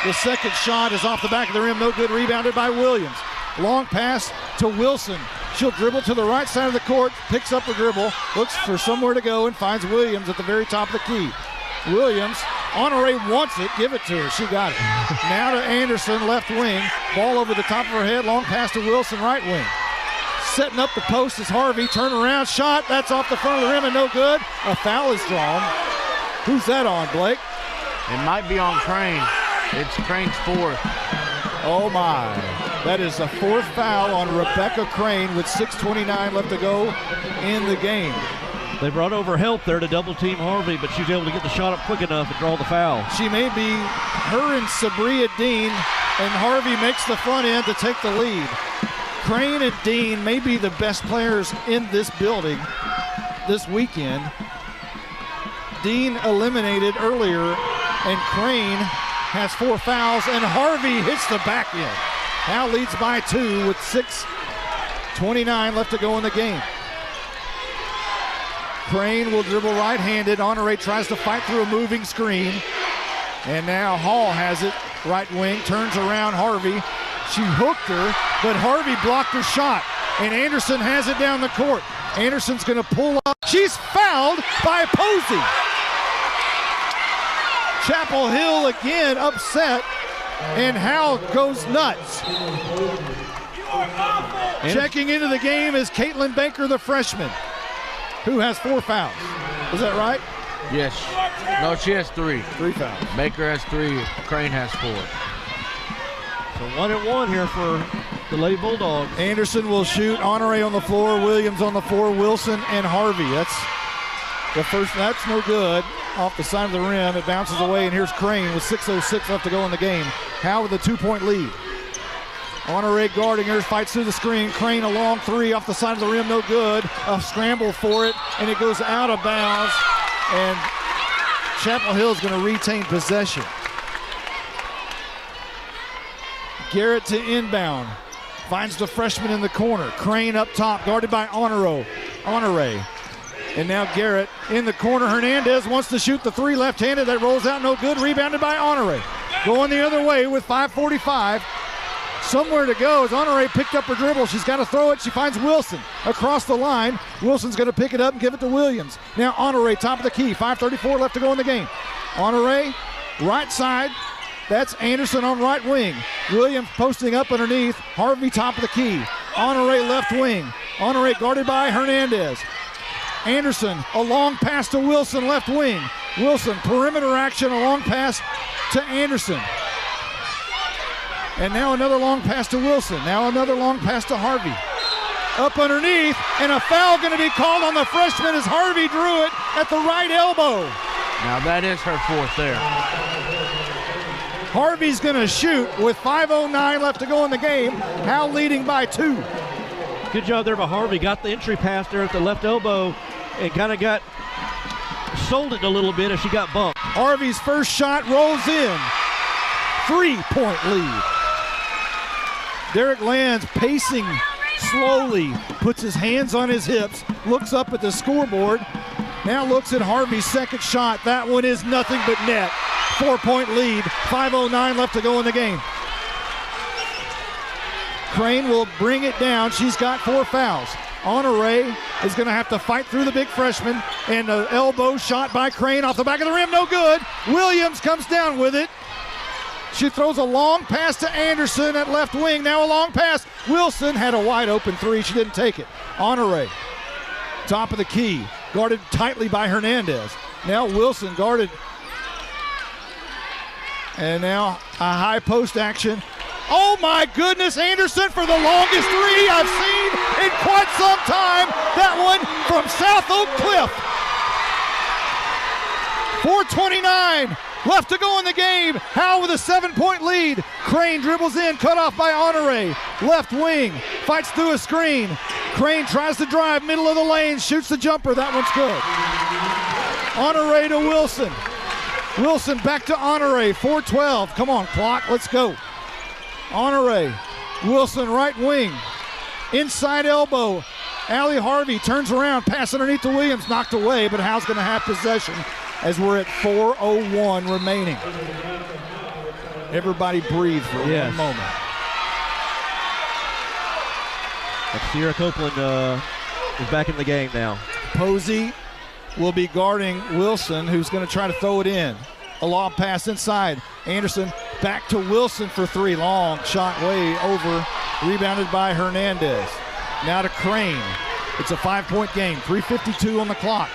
Speaker 2: The second shot is off the back of the rim, no good, rebounded by Williams. Long pass to Wilson. She'll dribble to the right side of the court, picks up the dribble, looks for somewhere to go, and finds Williams at the very top of the key. Williams, Honore wants it, give it to her, she got it. Now to Anderson, left wing, ball over the top of her head, long pass to Wilson, right wing. Setting up the post is Harvey, turn around, shot, that's off the front of the rim and no good. A foul is drawn. Who's that on, Blake?
Speaker 6: It might be on Crane. It's Crane's fourth.
Speaker 2: Oh my, that is the fourth foul on Rebecca Crane with 6:29 left to go in the game.
Speaker 3: They brought over help there to double team Harvey, but she's able to get the shot up quick enough and draw the foul.
Speaker 2: She may be her and Sabria Dean, and Harvey makes the front end to take the lead. Crane and Dean may be the best players in this building this weekend. Dean eliminated earlier, and Crane has 4 fouls, and Harvey hits the back end. Now leads by 2 with 6:29 left to go in the game. Crane will dribble right-handed. Honore tries to fight through a moving screen. And now Hall has it, right wing, turns around Harvey. She hooked her, but Harvey blocked her shot. And Anderson has it down the court. Anderson's gonna pull up. She's fouled by Posey. Chapel Hill again upset, and Howe goes nuts. Checking into the game is Caitlin Baker, the freshman, who has 4 fouls. Is that right?
Speaker 6: Yes. No, she has 3.
Speaker 2: 3 fouls.
Speaker 6: Baker has 3. Crane has 4.
Speaker 3: So 1-1 here for the Lady Bulldogs.
Speaker 2: Anderson will shoot. Honore on the floor. Williams on the floor. Wilson and Harvey. That's the first. That's no good. Off the side of the rim. It bounces away, and here's Crane with 6:06 left to go in the game. Howe with a 2-point lead. Honore guarding her, fights through the screen. Crane a long 3 off the side of the rim, no good. A scramble for it, and it goes out of bounds. And Chapel Hill's going to retain possession. Garrett to inbound. Finds the freshman in the corner. Crane up top, guarded by Honore. And now Garrett in the corner. Hernandez wants to shoot the 3 left-handed. That rolls out, no good. Rebounded by Honore. Going the other way with 5:45. Somewhere to go as Honore picked up her dribble. She's got to throw it. She finds Wilson across the line. Wilson's going to pick it up and give it to Williams. Now Honore, top of the key. 5:34 left to go in the game. Honore, right side. That's Anderson on right wing. Williams posting up underneath. Harvey, top of the key. Honore, left wing. Honore guarded by Hernandez. Anderson, a long pass to Wilson, left wing. Wilson, perimeter action, a long pass to Anderson. And now another long pass to Wilson. Now another long pass to Harvey. Up underneath, and a foul going to be called on the freshman as Harvey drew it at the right elbow.
Speaker 6: Now that is her 4th there.
Speaker 2: Harvey's going to shoot with 5:09 left to go in the game. Howe leading by 2.
Speaker 3: Good job there by Harvey. Got the entry pass there at the left elbow and kind of sold it a little bit as she got bumped.
Speaker 2: Harvey's first shot rolls in. 3-point lead. Derek Lands pacing slowly, puts his hands on his hips, looks up at the scoreboard, now looks at Harvey's second shot. That one is nothing but net. 4-point lead, 5:09 left to go in the game. Crane will bring it down. She's got 4 fouls. Honore is going to have to fight through the big freshman, and an elbow shot by Crane off the back of the rim, no good. Williams comes down with it. She throws a long pass to Anderson at left wing. Now a long pass. Wilson had a wide open 3. She didn't take it. Honore, top of the key, guarded tightly by Hernandez. Now Wilson guarded. And now a high post action. Oh my goodness, Anderson for the longest 3 I've seen in quite some time. That one from South Oak Cliff. 4:29 left to go in the game. Howe with a 7-point lead. Crane dribbles in, cut off by Honore. Left wing, fights through a screen. Crane tries to drive, middle of the lane, shoots the jumper. That one's good. Honore to Wilson. Wilson back to Honore, 4:12. Come on, clock, let's go. Honore, Wilson right wing, inside elbow. Allie Harvey turns around, pass underneath to Williams, knocked away, but Howe's going to have possession as we're at 4:01 remaining. Everybody breathe for one moment.
Speaker 3: Sierra Copeland is back in the game now.
Speaker 2: Posey will be guarding Wilson, who's going to try to throw it in. A long pass inside. Anderson back to Wilson for 3. Long shot way over. Rebounded by Hernandez. Now to Crane. It's a 5-point game. 3:52 on the clock.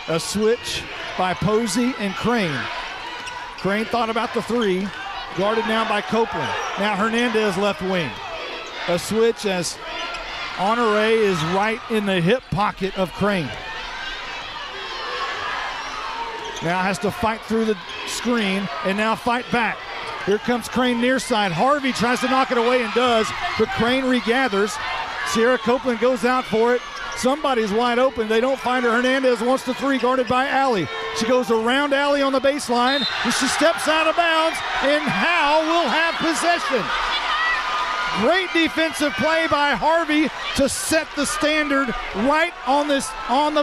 Speaker 2: A switch by Posey and Crane. Crane thought about the 3. Guarded now by Copeland. Now Hernandez left wing. A switch as Honore is right in the hip pocket of Crane. Now has to fight through the screen and now fight back. Here comes Crane near side. Harvey tries to knock it away and does, but Crane regathers. Sierra Copeland goes out for it. Somebody's wide open. They don't find her. Hernandez wants the three, guarded by Allie. She goes around Allie on the baseline. She steps out of bounds, and Howe will have possession. Great defensive play by Harvey to set the standard right on the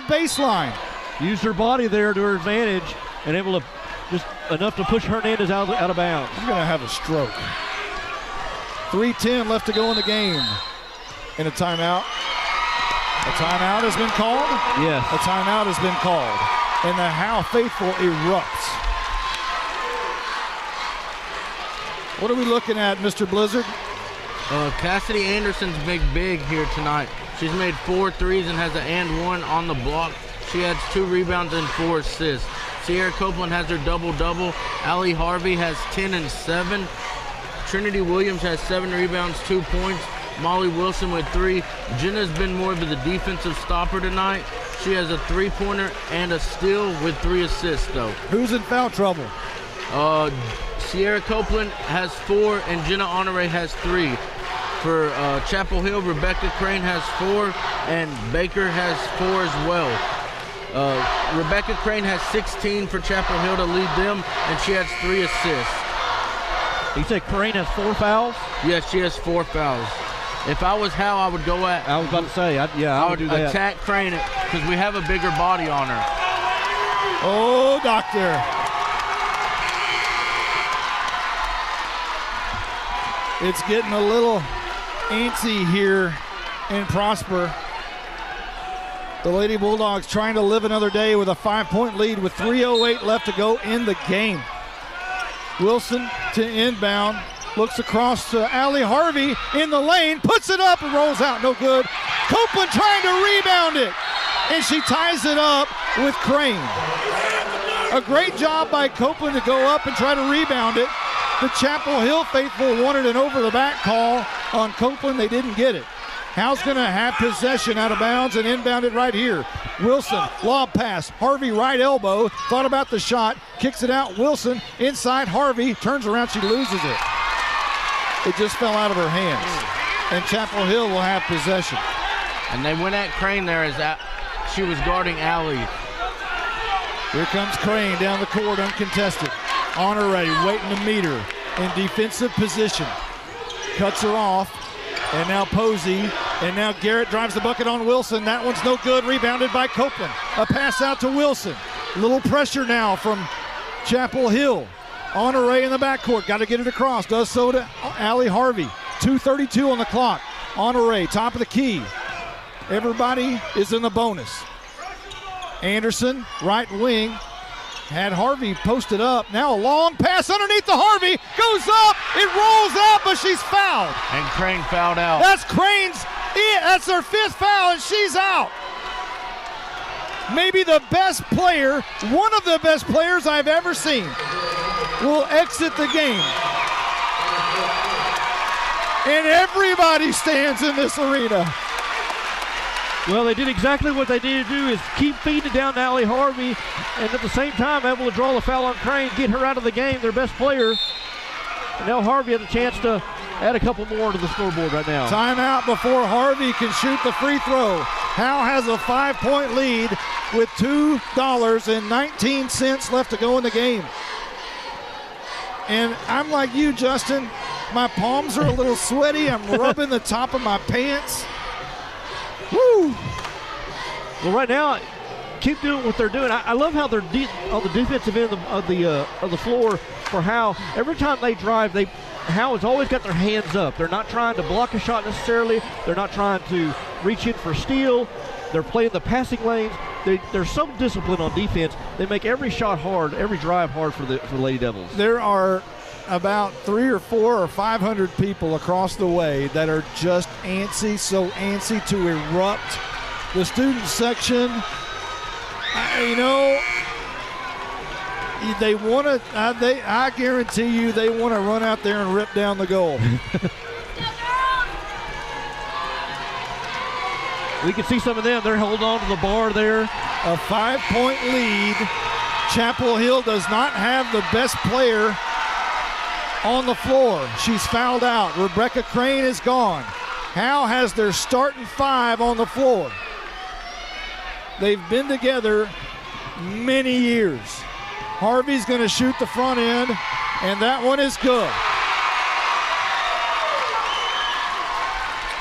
Speaker 2: baseline.
Speaker 3: Used her body there to her advantage and able to just enough to push Hernandez out of bounds.
Speaker 2: She's going to have a stroke. 3:10 left to go in the game. In a timeout. A timeout has been called?
Speaker 3: Yes.
Speaker 2: A timeout has been called. And the Howe faithful erupts. What are we looking at, Mr. Blizzard?
Speaker 6: Cassidy Anderson's big here tonight. She's made 4 threes and has an and one on the block. She has 2 rebounds and 4 assists. Sierra Copeland has her double-double. Allie Harvey has 10 and 7. Trinity Williams has 7 rebounds, 2 points. Molly Wilson with 3. Jenna's been more of the defensive stopper tonight. She has a 3-pointer and a steal with 3 assists, though.
Speaker 2: Who's in foul trouble?
Speaker 6: Sierra Copeland has 4 and Jenna Honore has 3. For Chapel Hill, Rebecca Crane has 4 and Baker has 4 as well. Rebecca Crane has 16 for Chapel Hill to lead them, and she has 3 assists.
Speaker 3: You said Crane has 4 fouls?
Speaker 6: Yes, she has 4 fouls. If I was Howe, I would go at.
Speaker 3: I was about to say, I would do that.
Speaker 6: Attack Crane because we have a bigger body on her.
Speaker 2: Oh, doctor. It's getting a little antsy here in Prosper. The Lady Bulldogs trying to live another day with a 5-point lead with 3:08 left to go in the game. Wilson to inbound. Looks across to Allie Harvey in the lane, puts it up and rolls out, no good. Copeland trying to rebound it, and she ties it up with Crane. A great job by Copeland to go up and try to rebound it. The Chapel Hill faithful wanted an over-the-back call on Copeland. They didn't get it. Howe's going to have possession out of bounds and inbound it right here. Wilson, lob pass. Harvey right elbow. Thought about the shot. Kicks it out. Wilson inside Harvey. Turns around. She loses it. It just fell out of her hands. And Chapel Hill will have possession.
Speaker 6: And they went at Crane there as she was guarding Allie.
Speaker 2: Here comes Crane down the court uncontested. Honore waiting to meet her in defensive position. Cuts her off. And now Posey. And now Garrett drives the bucket on Wilson. That one's no good. Rebounded by Copeland. A pass out to Wilson. Little pressure now from Chapel Hill. Honore in the backcourt. Got to get it across. Does so to Allie Harvey. 2:32 on the clock. Honore, top of the key. Everybody is in the bonus. Anderson, right wing. Had Harvey posted up. Now a long pass underneath the Harvey. Goes up. It rolls out, but she's fouled.
Speaker 6: And Crane fouled out.
Speaker 2: That's Crane's. That's her 5th foul, and she's out. Maybe the best player, one of the best players I've ever seen, will exit the game. And everybody stands in this arena.
Speaker 3: Well, they did exactly what they needed to do, is keep feeding it down to Allie Harvey, and at the same time able to draw the foul on Crane, get her out of the game, their best player. And now Harvey has a chance to add a couple more to the scoreboard right now.
Speaker 2: Timeout before Harvey can shoot the free throw. Howe has a 5-point lead with $2.19 left to go in the game. And I'm like you, Justin. My palms are a little sweaty. I'm rubbing the top of my pants. Woo!
Speaker 3: Well, right now, keep doing what they're doing. I love how they're on the defensive end of the floor for Howe. Every time they drive, Howe has always got their hands up. They're not trying to block a shot necessarily. They're not trying to reach in for steal. They're playing the passing lanes. They're so disciplined on defense. They make every shot hard, every drive hard for the Lady Devils.
Speaker 2: There are about 300 or 400 or 500 people across the way that are just antsy, so antsy to erupt. The student section, they want to. I guarantee you, they want to run out there and rip down the goal.
Speaker 3: We can see some of them. They're holding on to the bar there.
Speaker 2: A 5-point lead. Chapel Hill does not have the best player on the floor. She's fouled out. Rebecca Crane is gone. Howe has their starting 5 on the floor. They've been together many years. Harvey's going to shoot the front end, and that one is good.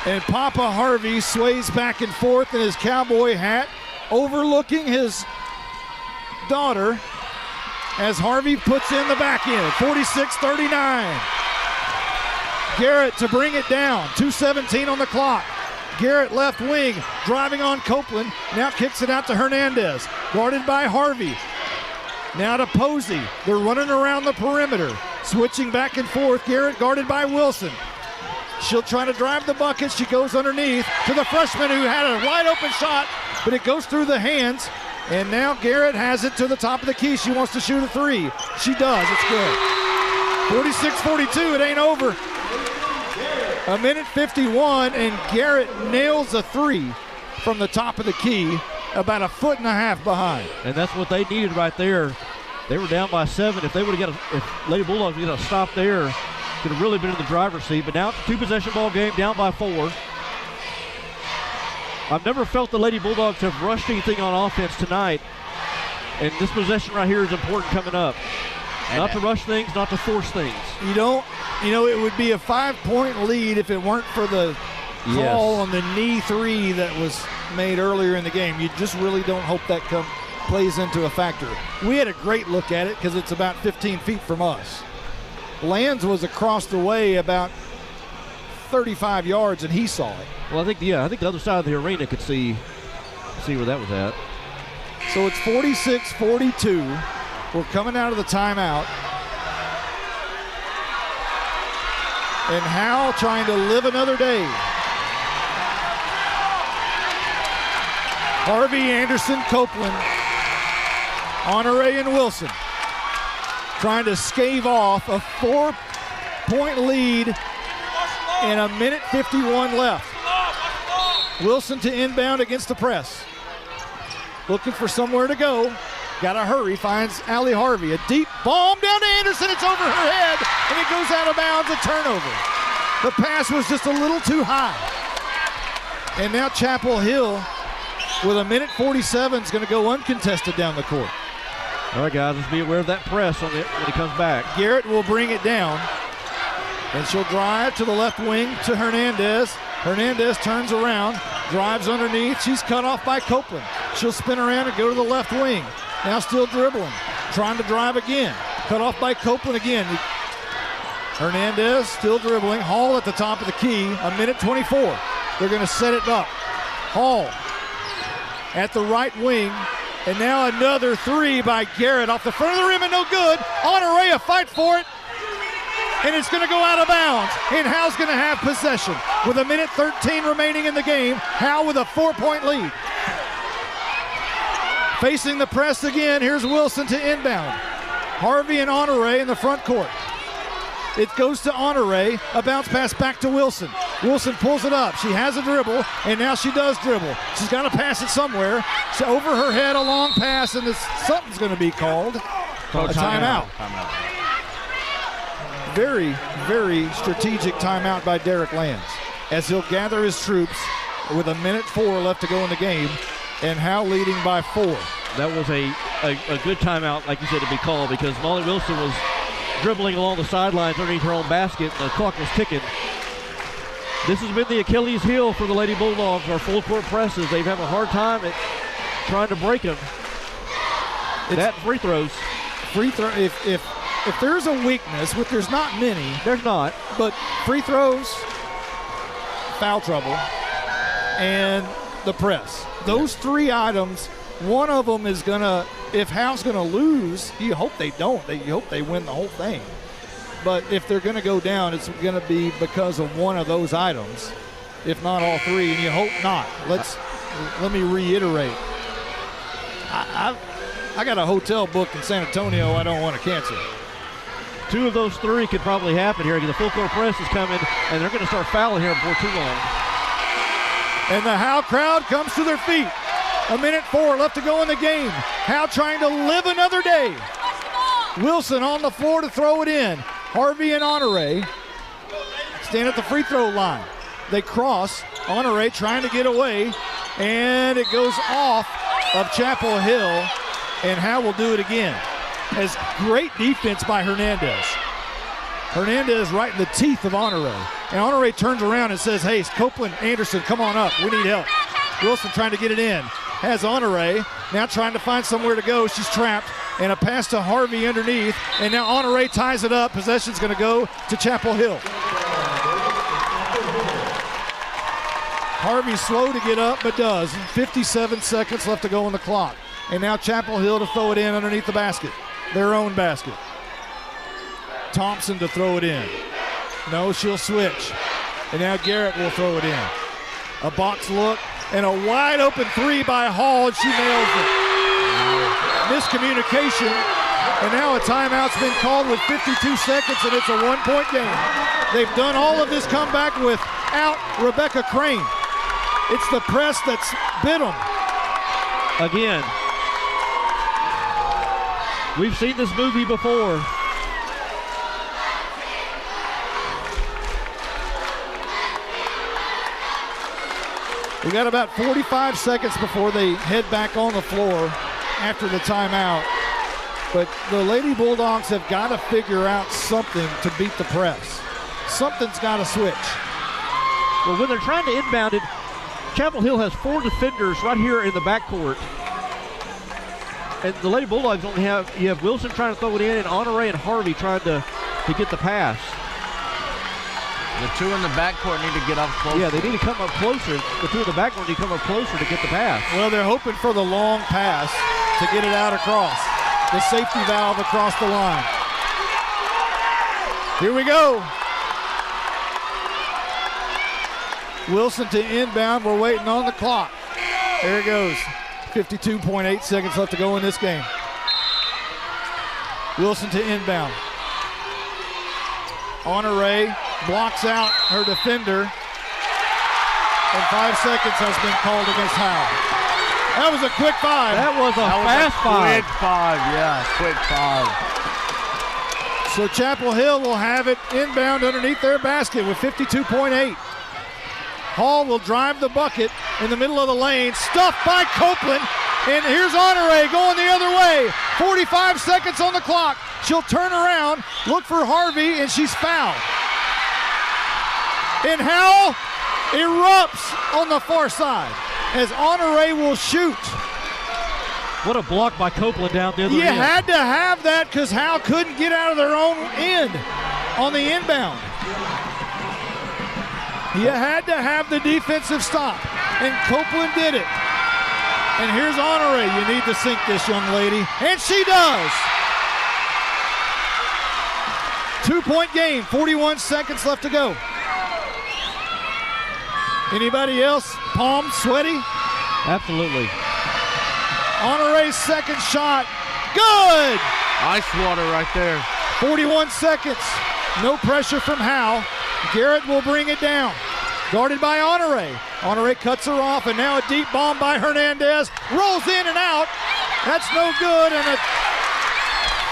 Speaker 2: And Papa Harvey sways back and forth in his cowboy hat, overlooking his daughter as Harvey puts in the back end. 46-39. Garrett to bring it down. 2:17 on the clock. Garrett left wing, driving on Copeland. Now kicks it out to Hernandez. Guarded by Harvey. Now to Posey. They're running around the perimeter. Switching back and forth. Garrett guarded by Wilson. She'll try to drive the bucket. She goes underneath to the freshman who had a wide open shot, but it goes through the hands. And now Garrett has it to the top of the key. She wants to shoot a 3. She does. It's good. 46-42. It ain't over. A minute 51, and Garrett nails a 3 from the top of the key, about 1.5 feet behind.
Speaker 3: And that's what they needed right there. They were down by 7. If they would have got if Lady Bulldogs would have stopped there, could have really been in the driver's seat. But now it's a 2-possession ball game, down by 4. I've never felt the Lady Bulldogs have rushed anything on offense tonight. And this possession right here is important coming up. Not to rush things, not to force things.
Speaker 2: It would be a 5-point lead if it weren't for the call on the knee 3 that was made earlier in the game. You just really don't hope that plays into a factor. We had a great look at it because it's about 15 feet from us. Lands was across the way about 35 yards, and he saw it.
Speaker 3: Well, I think the other side of the arena could see where that was at.
Speaker 2: So it's 46-42. We're coming out of the timeout. And Howe trying to live another day. Harvey, Anderson, Copeland, Honore, and Wilson trying to stave off a 4-point lead in a minute 51 left. Wilson to inbound against the press. Looking for somewhere to go. Got to hurry, finds Allie Harvey. A deep bomb down to Anderson. It's over her head, and it goes out of bounds, a turnover. The pass was just a little too high. And now Chapel Hill, with a minute 47, is going to go uncontested down the court.
Speaker 3: All right, guys, let's be aware of that press when he comes back.
Speaker 2: Garrett will bring it down, and she'll drive to the left wing to Hernandez. Hernandez turns around, drives underneath. She's cut off by Copeland. She'll spin around and go to the left wing. Now still dribbling, trying to drive again. Cut off by Copeland again. Hernandez still dribbling. Hall at the top of the key, a minute 24. They're going to set it up. Hall at the right wing, and now another 3 by Garrett off the front of the rim and no good. Honore, a fight for it, and it's going to go out of bounds. And Howe's going to have possession with a minute 13 remaining in the game. Howe with a 4-point lead. Facing the press again, here's Wilson to inbound. Harvey and Honore in the front court. It goes to Honore, a bounce pass back to Wilson. Wilson pulls it up. She has a dribble, and now she does dribble. She's got to pass it somewhere. So over her head, a long pass, and something's going to be called. A timeout. Very, very strategic timeout by Derek Lands, as he'll gather his troops with a minute 4 left to go in the game. And Howe leading by 4.
Speaker 3: That was a good timeout, like you said, to be called, because Molly Wilson was dribbling along the sidelines underneath her own basket. The clock was ticking. This has been the Achilles heel for the Lady Bulldogs, our full court presses. They have a hard time at trying to break them. That free throws. If there's a weakness, which there's not many.
Speaker 2: There's not. But free throws, foul trouble, and the press. Those 3 items, one of them is going to, if Howe's going to lose, you hope they don't. You hope they win the whole thing. But if they're going to go down, it's going to be because of one of those items, if not all 3, and you hope not. Let me reiterate. I got a hotel booked in San Antonio I don't want to cancel.
Speaker 3: 2 of those 3 could probably happen here. The full court press is coming, and they're going to start fouling here before too long.
Speaker 2: And the Howe crowd comes to their feet 1:04 left to go in the game. Howe trying to live another day. Wilson on the floor to throw it in. Harvey and Honore stand at the free throw line. They cross. Honore trying to get away, and it goes off of Chapel Hill, and Howe will do it again. As great defense by Hernandez. Hernandez right in the teeth of Honore. And Honore turns around and says, hey, Copeland, Anderson, come on up. We need help. Wilson trying to get it in. Has Honore, now trying to find somewhere to go. She's trapped. And a pass to Harvey underneath. And now Honore ties it up. Possession's going to go to Chapel Hill. Harvey slow to get up, but does. 57 seconds left to go on the clock. And now Chapel Hill to throw it in underneath the basket. Their own basket. Thompson to throw it in. No, she'll switch. And now Garrett will throw it in. A box look and a wide open three by Hall, and she nails it. Miscommunication, and now a timeout's been called with 52 seconds, and it's a 1-point game. They've done all of this comeback without Rebecca Crane. It's the press that's bit them.
Speaker 3: Again, we've seen this movie before.
Speaker 2: We got about 45 seconds before they head back on the floor after the timeout. But the Lady Bulldogs have got to figure out something to beat the press. Something's got to switch.
Speaker 3: Well, when they're trying to inbound it, Chapel Hill has 4 defenders right here in the backcourt. And the Lady Bulldogs only have, you have Wilson trying to throw it in and Honore and Harvey trying to get the pass.
Speaker 6: The two in the backcourt need to get up closer.
Speaker 3: Yeah, they need to come up closer. The two in the backcourt need to come up closer to get the pass.
Speaker 2: Well, they're hoping for the long pass to get it out across. The safety valve across the line. Here we go. Wilson to inbound. We're waiting on the clock. There it goes. 52.8 seconds left to go in this game. Wilson to inbound. Honore blocks out her defender. And 5 seconds has been called against Howe. That was a quick 5.
Speaker 3: That was a fast 5.
Speaker 6: Quick 5, yeah, quick 5.
Speaker 2: So Chapel Hill will have it inbound underneath their basket with 52.8. Hall will drive the bucket in the middle of the lane, stuffed by Copeland, and here's Honore going the other way. 45 seconds on the clock. She'll turn around, look for Harvey, and she's fouled. And Howe erupts on the far side as Honore will shoot.
Speaker 3: What a block by Copeland down the other
Speaker 2: You
Speaker 3: end.
Speaker 2: had to have that because Howe couldn't get out of their own end on the inbound. You had to have the defensive stop, and Copeland did it. And here's Honore. You need to sink this, young lady. And she does. 2-point game, 41 seconds left to go. Anybody else? Palms sweaty?
Speaker 3: Absolutely.
Speaker 2: Honore's second shot. Good!
Speaker 6: Ice water right there.
Speaker 2: 41 seconds. No pressure from Howe. Garrett will bring it down. Guarded by Honore. Honore cuts her off, and now a deep bomb by Hernandez. Rolls in and out. That's no good, and a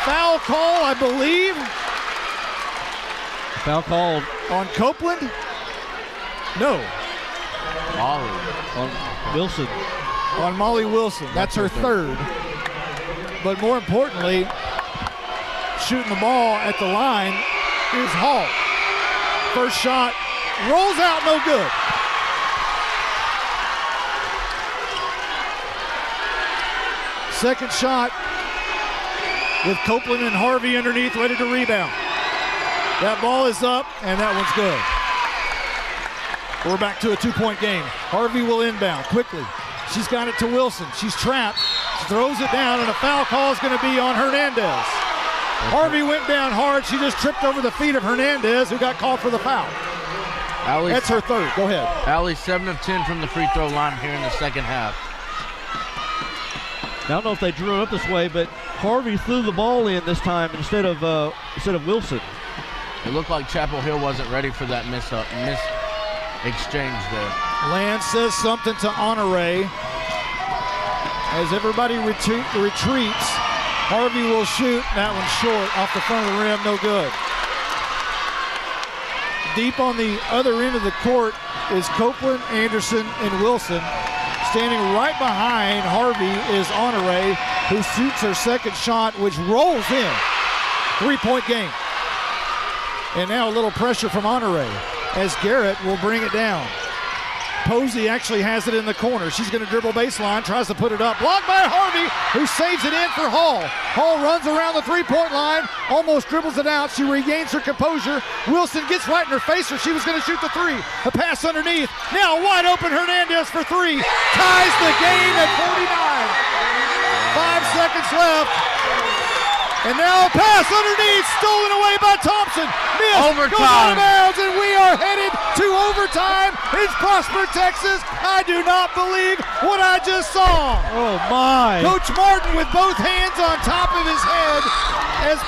Speaker 2: foul call, I believe.
Speaker 3: Foul called
Speaker 2: On Copeland? No.
Speaker 6: Molly.
Speaker 3: on Wilson.
Speaker 2: On Molly Wilson. That's her third. But more importantly, shooting the ball at the line is Hall. First shot rolls out, no good. Second shot with Copeland and Harvey underneath, ready to rebound. That ball is up, and that one's good. We're back to a 2-point game. Harvey will inbound quickly. She's got it to Wilson. She's trapped. She throws it down, and a foul call is going to be on Hernandez. Harvey went down hard. She just tripped over the feet of Hernandez, who got called for the foul. That's her third. Go ahead.
Speaker 6: Allie 7 of 10 from the free throw line here in the second half.
Speaker 3: Now, I don't know if they drew it up this way, but Harvey threw the ball in this time instead of Wilson.
Speaker 6: It looked like Chapel Hill wasn't ready for that miss exchange there.
Speaker 2: Lance says something to Honore. As everybody retreats, Harvey will shoot. That one's short off the front of the rim, no good. Deep on the other end of the court is Copeland, Anderson, and Wilson. Standing right behind Harvey is Honore, who shoots her second shot, which rolls in. 3-point game. And now a little pressure from Honore as Garrett will bring it down. Posey actually has it in the corner. She's going to dribble baseline, tries to put it up. Blocked by Harvey, who saves it in for Hall. Hall runs around the three-point line, almost dribbles it out. She regains her composure. Wilson gets right in her face, or she was going to shoot the three. A pass underneath. Now wide open Hernandez for three. Ties the game at 49. 5 seconds left. And now a pass underneath, stolen away by Thompson. Missed,
Speaker 6: overtime.
Speaker 2: Goes out of bounds, and we are headed to overtime in Prosper, Texas. I do not believe what I just saw.
Speaker 3: Oh, my.
Speaker 2: Coach Martin with both hands on top of his head as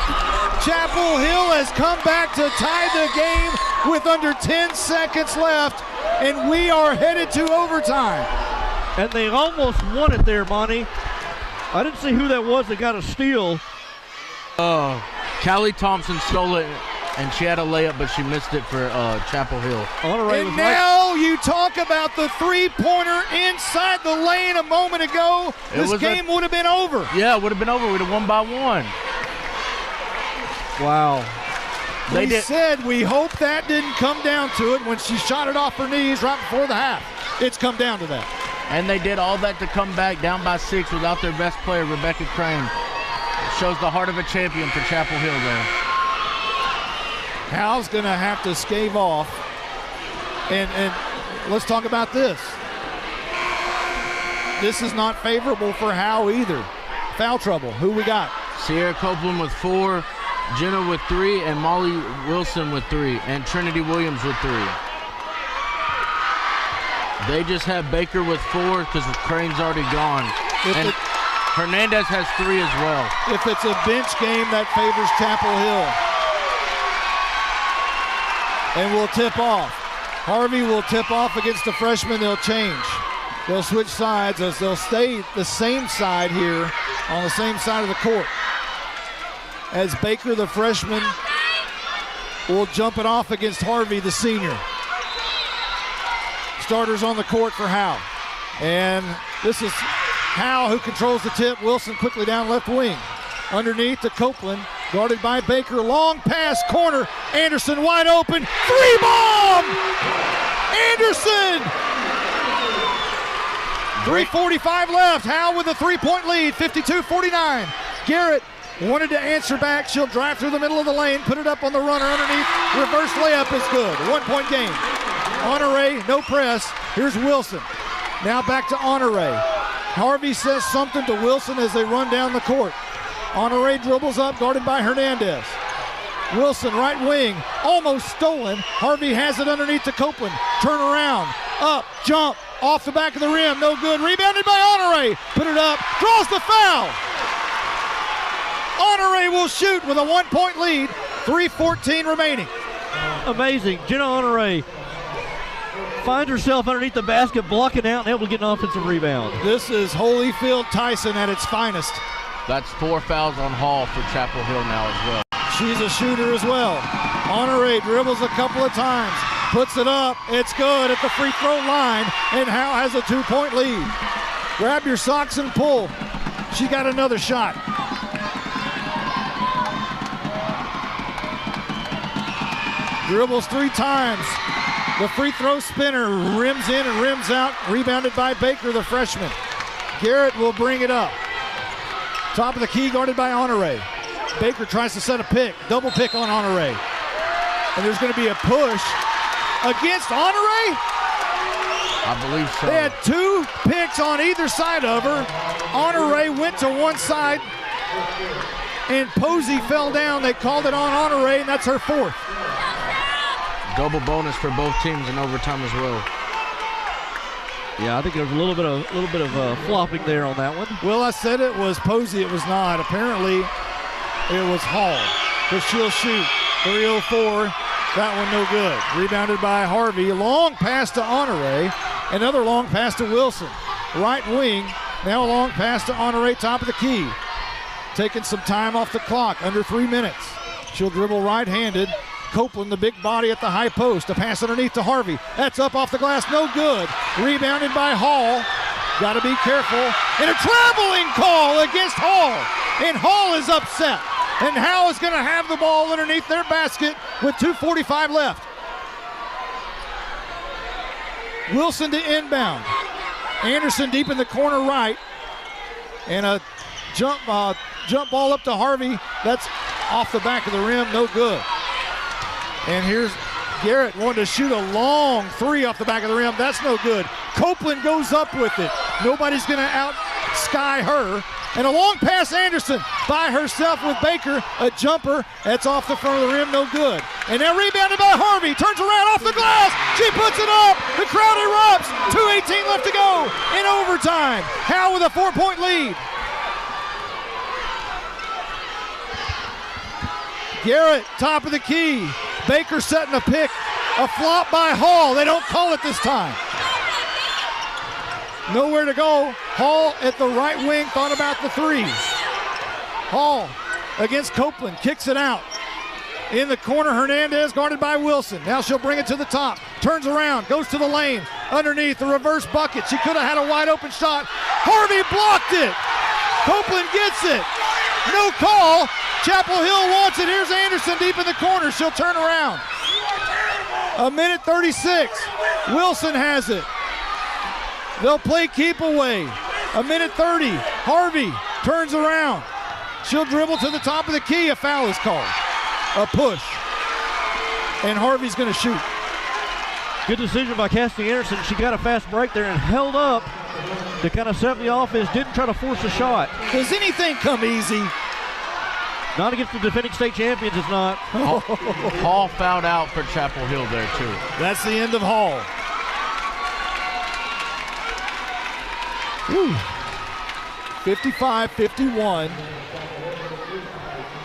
Speaker 2: Chapel Hill has come back to tie the game with under 10 seconds left, and we are headed to overtime.
Speaker 3: And they almost won it there, Monty. I didn't see who that was that got a steal.
Speaker 6: Callie Thompson stole it, and she had a layup, but she missed it for Chapel Hill.
Speaker 2: And now you talk about the three-pointer inside the lane a moment ago. This game would have been over.
Speaker 6: Yeah, it would have been over. We'd have won by 1.
Speaker 3: Wow.
Speaker 2: We said we hope that didn't come down to it when she shot it off her knees right before the half. It's come down to that.
Speaker 6: And they did all that to come back down by 6 without their best player, Rebecca Crane. Shows the heart of a champion for Chapel Hill there.
Speaker 2: Howe's going to have to scave off. And let's talk about this. This is not favorable for Howe either. Foul trouble. Who we got?
Speaker 6: Sierra Copeland with 4, Jenna with 3, and Molly Wilson with 3, and Trinity Williams with 3. They just have Baker with 4 because Crane's already gone. And Hernandez has 3 as well.
Speaker 2: If it's a bench game, that favors Chapel Hill. And will tip off. Harvey will tip off against the freshman. They'll change. They'll switch sides as they'll stay the same side here on the same side of the court. As Baker, the freshman, will jump it off against Harvey, the senior. Starters on the court for Howe. And this is Howe who controls the tip. Wilson quickly down left wing. Underneath to Copeland, guarded by Baker. Long pass, corner. Anderson wide open. 3-bomb! Anderson! 3:45 left. Howe with a 3-point lead, 52-49. Garrett wanted to answer back. She'll drive through the middle of the lane, put it up on the runner underneath. Reverse layup is good. 1-point game. Honore, no press. Here's Wilson. Now back to Honore. Harvey says something to Wilson as they run down the court. Honore dribbles up, guarded by Hernandez. Wilson, right wing, almost stolen. Harvey has it underneath to Copeland. Turn around, up, jump, off the back of the rim, no good. Rebounded by Honore. Put it up, draws the foul. Honore will shoot with a 1-point lead. 3:14 remaining.
Speaker 3: Amazing. Jenna Honore finds herself underneath the basket, blocking out and able to get an offensive rebound.
Speaker 2: This is Holyfield Tyson at its finest.
Speaker 6: That's 4 fouls on Hall for Chapel Hill now as well.
Speaker 2: She's a shooter as well. Honore dribbles a couple of times, puts it up, it's good at the free throw line, and Howe has a 2-point lead. Grab your socks and pull. She got another shot. Dribbles 3 times. The free throw spinner rims in and rims out, rebounded by Baker, the freshman. Garrett will bring it up. Top of the key, guarded by Honore. Baker tries to set a pick, double pick on Honore. And there's going to be a push against Honore?
Speaker 6: I believe so.
Speaker 2: They had 2 picks on either side of her. Honore went to one side, and Posey fell down. They called it on Honore, and that's her 4th.
Speaker 6: Double bonus for both teams in overtime as well.
Speaker 3: Yeah, I think there was a little bit of flopping there on that one.
Speaker 2: Well, I said it was Posey. It was not. Apparently, it was Hall. But she'll shoot. 3:04. That one no good. Rebounded by Harvey. Long pass to Honore. Another long pass to Wilson. Right wing. Now a long pass to Honore, top of the key. Taking some time off the clock, under 3 minutes. She'll dribble right-handed. Copeland, the big body at the high post. A pass underneath to Harvey. That's up off the glass, no good. Rebounded by Hall. Got to be careful. And a traveling call against Hall. And Hall is upset. And Howe is going to have the ball underneath their basket with 2:45 left. Wilson to inbound. Anderson deep in the corner right. And a jump ball up to Harvey. That's off the back of the rim, no good. And here's Garrett wanting to shoot a long three off the back of the rim. That's no good. Copeland goes up with it. Nobody's going to out-sky her. And a long pass, Anderson by herself with Baker. A jumper. That's off the front of the rim, no good. And now rebounded by Harvey. Turns around off the glass. She puts it up. The crowd erupts. 2:18 left to go in overtime. Howe with a 4-point lead. Garrett, top of the key. Baker setting a pick. A flop by Hall. They don't call it this time. Nowhere to go. Hall at the right wing thought about the three. Hall against Copeland. Kicks it out. In the corner, Hernandez guarded by Wilson. Now she'll bring it to the top. Turns around. Goes to the lane. Underneath the reverse bucket. She could have had a wide open shot. Harvey blocked it. Copeland gets it. No call. Chapel Hill wants it. Here's Anderson deep in the corner. She'll turn around. 1:36. Wilson has it. They'll play keep away. 1:30. Harvey turns around. She'll dribble to the top of the key. A foul is called. A push. And Harvey's going to shoot.
Speaker 3: Good decision by Cassidy Anderson. She got a fast break there and held up to kind of set the offense. Didn't try to force a shot.
Speaker 2: Does anything come easy?
Speaker 3: Not against the defending state champions, it's not.
Speaker 6: Hall fouled out for Chapel Hill there, too.
Speaker 2: That's the end of Hall. 55-51.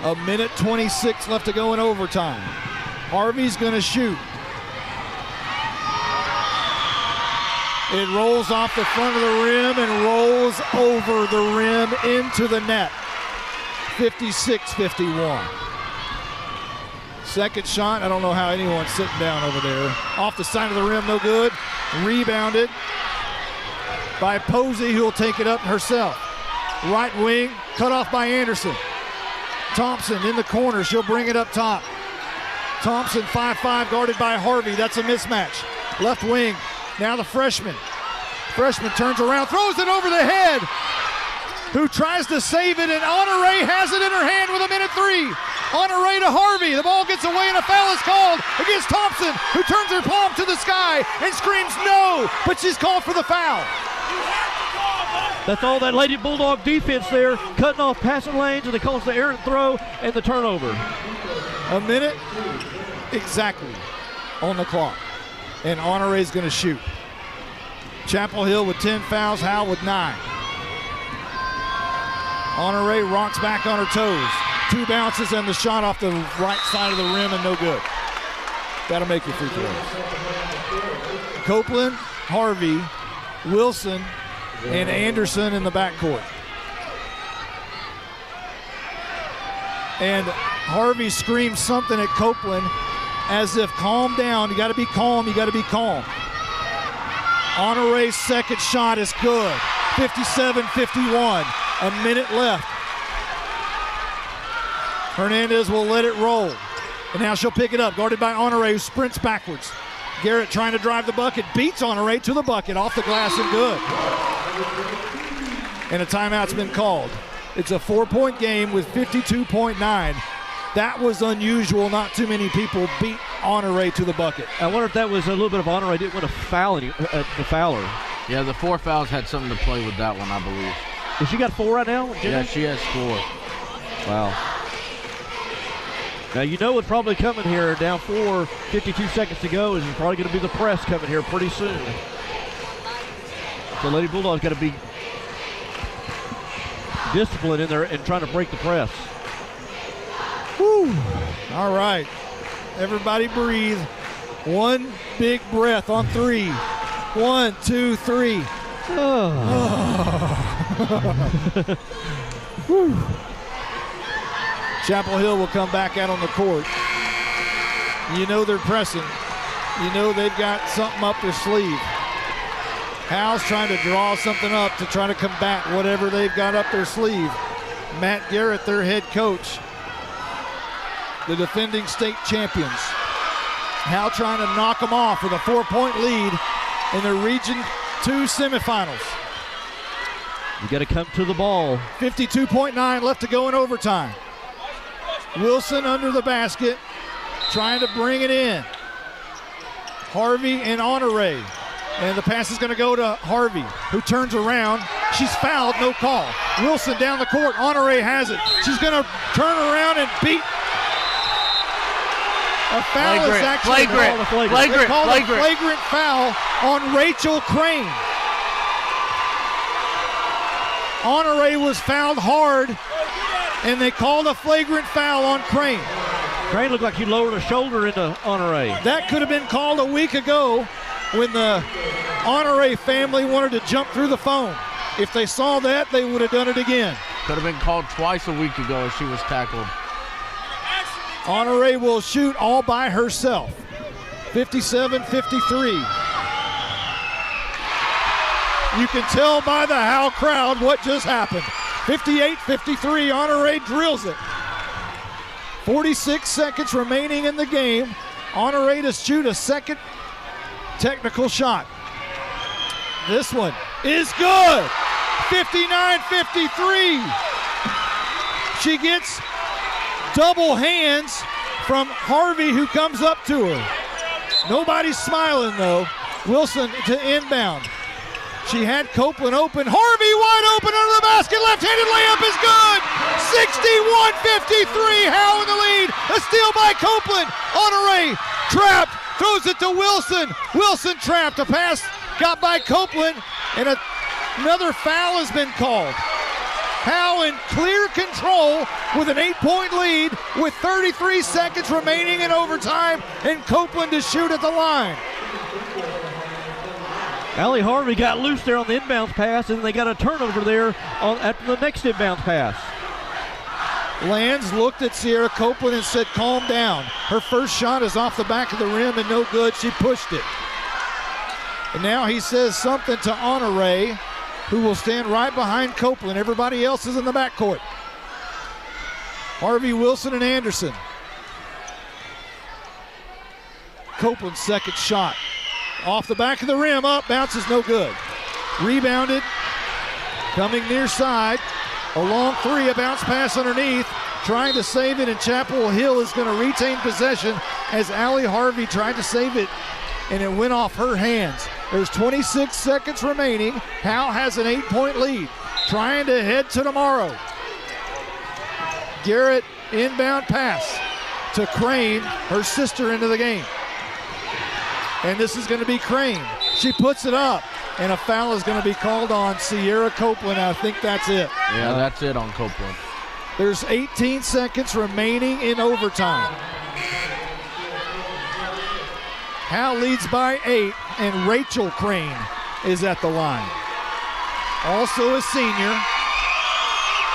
Speaker 2: 1:26 left to go in overtime. Harvey's going to shoot. It rolls off the front of the rim and rolls over the rim into the net. 56-51. Second shot, I don't know how anyone's sitting down over there. Off the side of the rim, no good. Rebounded by Posey, who will take it up herself. Right wing, cut off by Anderson. Thompson in the corner, she'll bring it up top. Thompson 5'5", guarded by Harvey. That's a mismatch. Left wing, now the freshman. Freshman turns around, throws it over the head. Who tries to save it, and Honore has it in her hand with 1:03. Honore to Harvey. The ball gets away, and a foul is called against Thompson, who turns her palm to the sky and screams no, but she's called for the foul.
Speaker 3: That's all that Lady Bulldog defense there, cutting off passing lanes, and it calls the errant throw and the turnover.
Speaker 2: A minute exactly on the clock, and Honore is going to shoot. Chapel Hill with 10 fouls, Howe with 9. Honore rocks back on her toes. 2 bounces and the shot off the right side of the rim and no good. That'll make your free throws. Copeland, Harvey, Wilson, and Anderson in the backcourt. And Harvey screams something at Copeland as if calm down. You got to be calm. You got to be calm. Honore's second shot is good. 57-51. A minute left. Hernandez will let it roll. And now she'll pick it up, guarded by Honore, who sprints backwards. Garrett trying to drive the bucket, beats Honore to the bucket, off the glass and good. And a timeout's been called. It's a 4-point game with 52.9. That was unusual. Not too many people beat Honore to the bucket.
Speaker 3: I wonder if that was a little bit of Honore didn't want to foul the fouler.
Speaker 6: Yeah, the 4 fouls had something to play with that one, I believe.
Speaker 3: Has she got 4 right now, Jenna?
Speaker 6: Yeah, she has 4.
Speaker 3: Wow. Now you know what's probably coming here. Down 4, 52 seconds to go. Is probably going to be the press coming here pretty soon. So Lady Bulldogs got to be disciplined in there and trying to break the press.
Speaker 2: Whew. All right. Everybody breathe. One big breath on 3. 1, 2, 3. Chapel Hill will come back out on the court. You know they're pressing. You know they've got something up their sleeve. Howe's trying to draw something up to try to combat whatever they've got up their sleeve. Matt Garrett, their head coach, the defending state champions. Howe trying to knock them off with a 4-point lead in the Region 2 semifinals.
Speaker 3: You got to come to the ball.
Speaker 2: 52.9 left to go in overtime. Wilson under the basket, trying to bring it in. Harvey and Honore. And the pass is going to go to Harvey, who turns around. She's fouled, no call. Wilson down the court. Honore has it. She's going to turn around and beat. A foul is actually called a flagrant foul on Rachel Crane. Honore was fouled hard, and they called a flagrant foul on Crane.
Speaker 3: Crane looked like he lowered a shoulder into Honore.
Speaker 2: That could have been called a week ago when the Honore family wanted to jump through the phone. If they saw that, they would have done it again.
Speaker 6: Could have been called twice a week ago as she was tackled.
Speaker 2: Honore will shoot all by herself. 57-53. You can tell by the Howe crowd what just happened. 58-53, Honore drills it. 46 seconds remaining in the game. Honore to shoot a second technical shot. This one is good. 59-53. She gets double hands from Harvey, who comes up to her. Nobody's smiling though. Wilson to inbound. She had Copeland open. Harvey wide open under the basket. Left-handed layup is good. 61-53. Howe in the lead. A steal by Copeland. Honore trapped. Throws it to Wilson. Wilson trapped. A pass got by Copeland. And another foul has been called. Howe in clear control with an 8-point lead with 33 seconds remaining in overtime, and Copeland to shoot at the line.
Speaker 3: Allie Harvey got loose there on the inbounds pass, and they got a turnover there after the next inbounds pass.
Speaker 2: Lands looked at Sierra Copeland and said, calm down. Her first shot is off the back of the rim and no good. She pushed it. And now he says something to Honore, who will stand right behind Copeland. Everybody else is in the backcourt. Harvey, Wilson, and Anderson. Copeland's second shot. Off the back of the rim, up, bounces, no good. Rebounded, coming near side. A long three, a bounce pass underneath. Trying to save it, and Chapel Hill is going to retain possession as Allie Harvey tried to save it, and it went off her hands. There's 26 seconds remaining. Howe has an 8-point lead. Trying to head to tomorrow. Garrett, inbound pass to Crane, her sister, into the game. And this is going to be Crane. She puts it up, and a foul is going to be called on Sierra Copeland. I think that's it.
Speaker 6: Yeah, that's it on Copeland.
Speaker 2: There's 18 seconds remaining in overtime. Howe leads by 8, and Rachel Crane is at the line. Also a senior,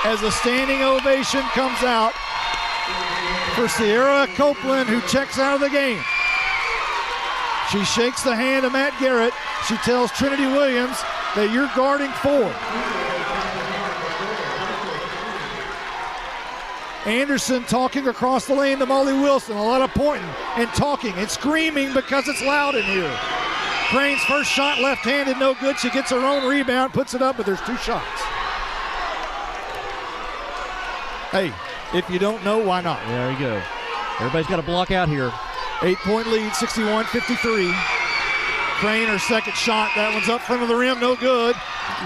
Speaker 2: as a standing ovation comes out for Sierra Copeland, who checks out of the game. She shakes the hand of Matt Garrett. She tells Trinity Williams that you're guarding 4. Anderson talking across the lane to Molly Wilson. A lot of pointing and talking and screaming because it's loud in here. Crane's first shot left-handed, no good. She gets her own rebound, puts it up, but there's 2 shots. Hey, if you don't know, why not?
Speaker 3: There you go. Everybody's got a block out here.
Speaker 2: 8-point lead, 61-53. Crane, her second shot. That one's up front of the rim, no good.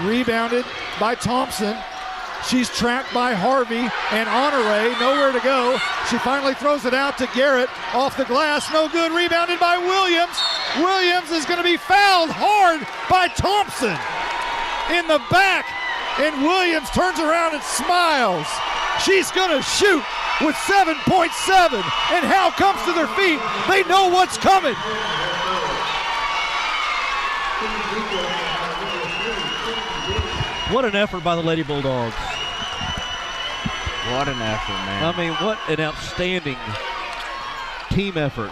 Speaker 2: Rebounded by Thompson. She's trapped by Harvey and Honore, nowhere to go. She finally throws it out to Garrett, off the glass, no good. Rebounded by Williams. Williams is going to be fouled hard by Thompson in the back, and Williams turns around and smiles. She's going to shoot with 7.7, and Howe comes to their feet. They know what's coming.
Speaker 3: What an effort by the Lady Bulldogs.
Speaker 6: What an effort, man.
Speaker 3: I mean, what an outstanding team effort.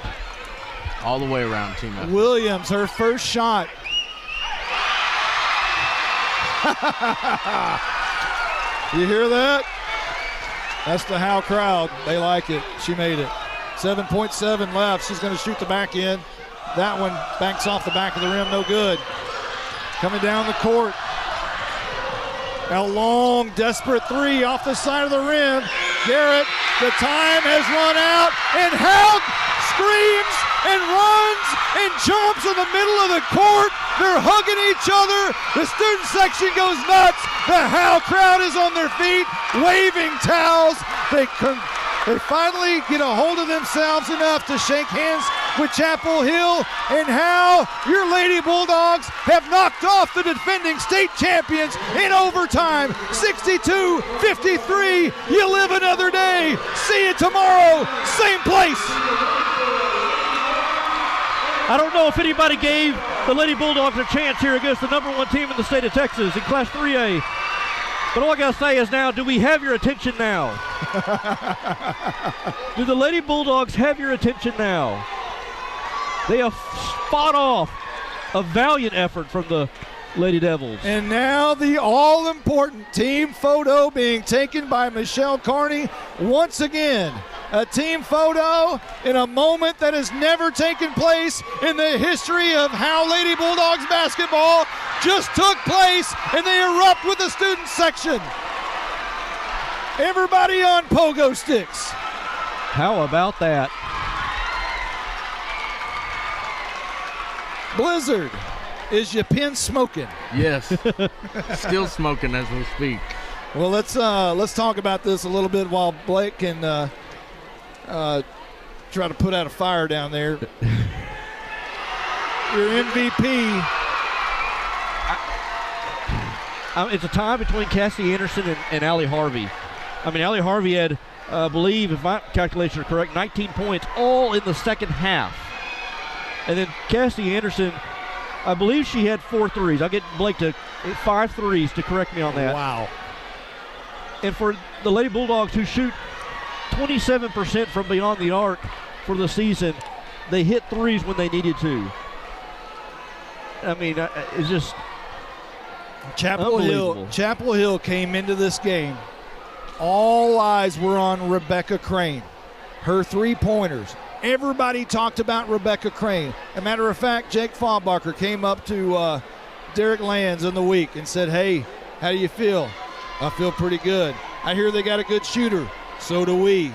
Speaker 6: All the way around team effort.
Speaker 2: Williams, her first shot. You hear that? That's the Howe crowd. They like it. She made it. 7.7 left. She's going to shoot the back end. That one banks off the back of the rim. No good. Coming down the court. A long, desperate three off the side of the rim. Garrett, the time has run out, and Howe screams and runs and jumps in the middle of the court. They're hugging each other. The student section goes nuts. The Howe crowd is on their feet, waving towels. They finally get a hold of themselves enough to shake hands with Chapel Hill. And Howe, your Lady Bulldogs have knocked off the defending state champions in overtime. 62-53. You live another day. See you tomorrow. Same place.
Speaker 3: I don't know if anybody gave the Lady Bulldogs a chance here against the #1 team in the state of Texas in Class 3A. But all I got to say is now, do we have your attention now? Do the Lady Bulldogs have your attention now? They have fought off a valiant effort from the Lady Devils.
Speaker 2: And now the all-important team photo being taken by Michelle Carney once again. A team photo in a moment that has never taken place in the history of Howe Lady Bulldogs basketball just took place, and they erupt with the student section. Everybody on pogo sticks.
Speaker 3: How about that?
Speaker 2: Blizzard, is your pen smoking?
Speaker 6: Yes. Still smoking as we speak.
Speaker 2: Well, let's talk about this a little bit while Blake can try to put out a fire down there. Your MVP.
Speaker 3: It's a tie between Cassie Anderson and Allie Harvey. I mean, Allie Harvey had, I believe, if my calculations are correct, 19 points all in the second half. And then Cassie Anderson, I believe she had 4 threes. I'll get Blake to 5 threes to correct me on that.
Speaker 2: Wow.
Speaker 3: And for the Lady Bulldogs, who shoot 27% from beyond the arc for the season, they hit threes when they needed to. I mean, it's just
Speaker 2: Chapel Hill came into this game. All eyes were on Rebecca Crane. Her three-pointers. Everybody talked about Rebecca Crane. As a matter of fact, Jake Faubacher came up to Derek Lands in the week and said, hey, how do you feel? I feel pretty good. I hear they got a good shooter. So do we.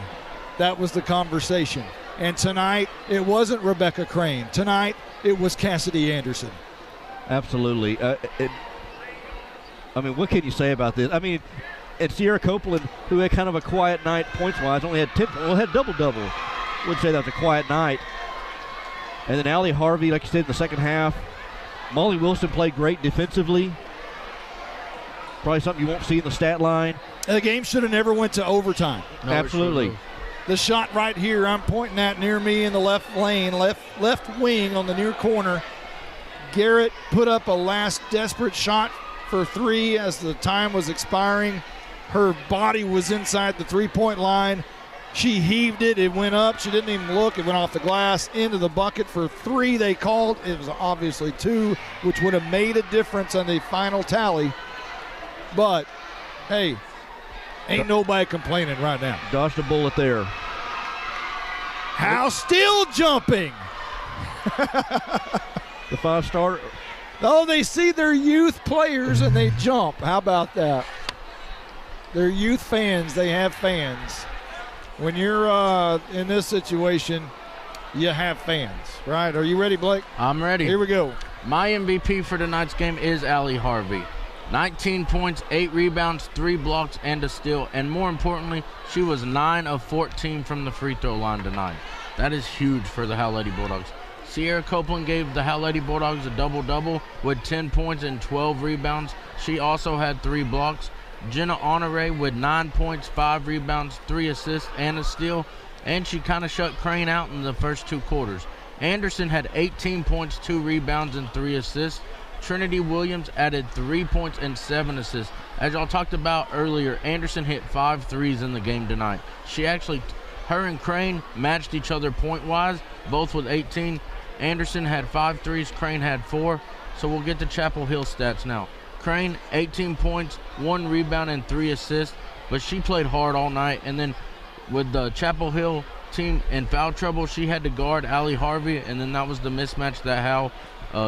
Speaker 2: That was the conversation. And tonight, it wasn't Rebecca Crane. Tonight, it was Cassidy Anderson.
Speaker 3: Absolutely. I mean, what can you say about this? I mean, and Sierra Copeland, who had kind of a quiet night points-wise, only had 10 points. Well, had double-double. Would say that was a quiet night. And then Allie Harvey, like you said, in the second half. Molly Wilson played great defensively. Probably something you won't see in the stat line.
Speaker 2: The game should have never went to overtime.
Speaker 6: No,
Speaker 3: absolutely.
Speaker 2: The shot right here I'm pointing at near me in the left lane, left wing on the near corner. Garrett put up a last desperate shot for 3 as the time was expiring. Her body was inside the three-point line. She heaved it. It went up. She didn't even look. It went off the glass into the bucket for 3 they called. It was obviously 2, which would have made a difference on the final tally. But, hey, ain't nobody complaining right now.
Speaker 3: Dodged a bullet there.
Speaker 2: Howe still jumping.
Speaker 3: The 5-star.
Speaker 2: Oh, they see their youth players and they jump. How about that? They're youth fans. They have fans. When you're in this situation, you have fans, right? Are you ready, Blake?
Speaker 6: I'm ready.
Speaker 2: Here we go.
Speaker 6: My MVP for tonight's game is Allie Harvey. 19 points, 8 rebounds, 3 blocks, and a steal. And more importantly, she was 9 of 14 from the free throw line tonight. That is huge for the Howe Lady Bulldogs. Sierra Copeland gave the Howe Lady Bulldogs a double-double with 10 points and 12 rebounds. She also had 3 blocks. Jenna Honore with 9 points, 5 rebounds, 3 assists, and a steal. And she kind of shut Crane out in the first 2 quarters. Anderson had 18 points, 2 rebounds, and 3 assists. Trinity Williams added 3 points and 7 assists. As y'all talked about earlier, Anderson hit 5 threes in the game tonight. Her and Crane matched each other point-wise, both with 18. Anderson had 5 threes, Crane had 4. So we'll get to Chapel Hill stats now. Crane, 18 points, 1 rebound, and 3 assists, but she played hard all night. And then with the Chapel Hill team in foul trouble, she had to guard Allie Harvey, and then that was the mismatch that Howe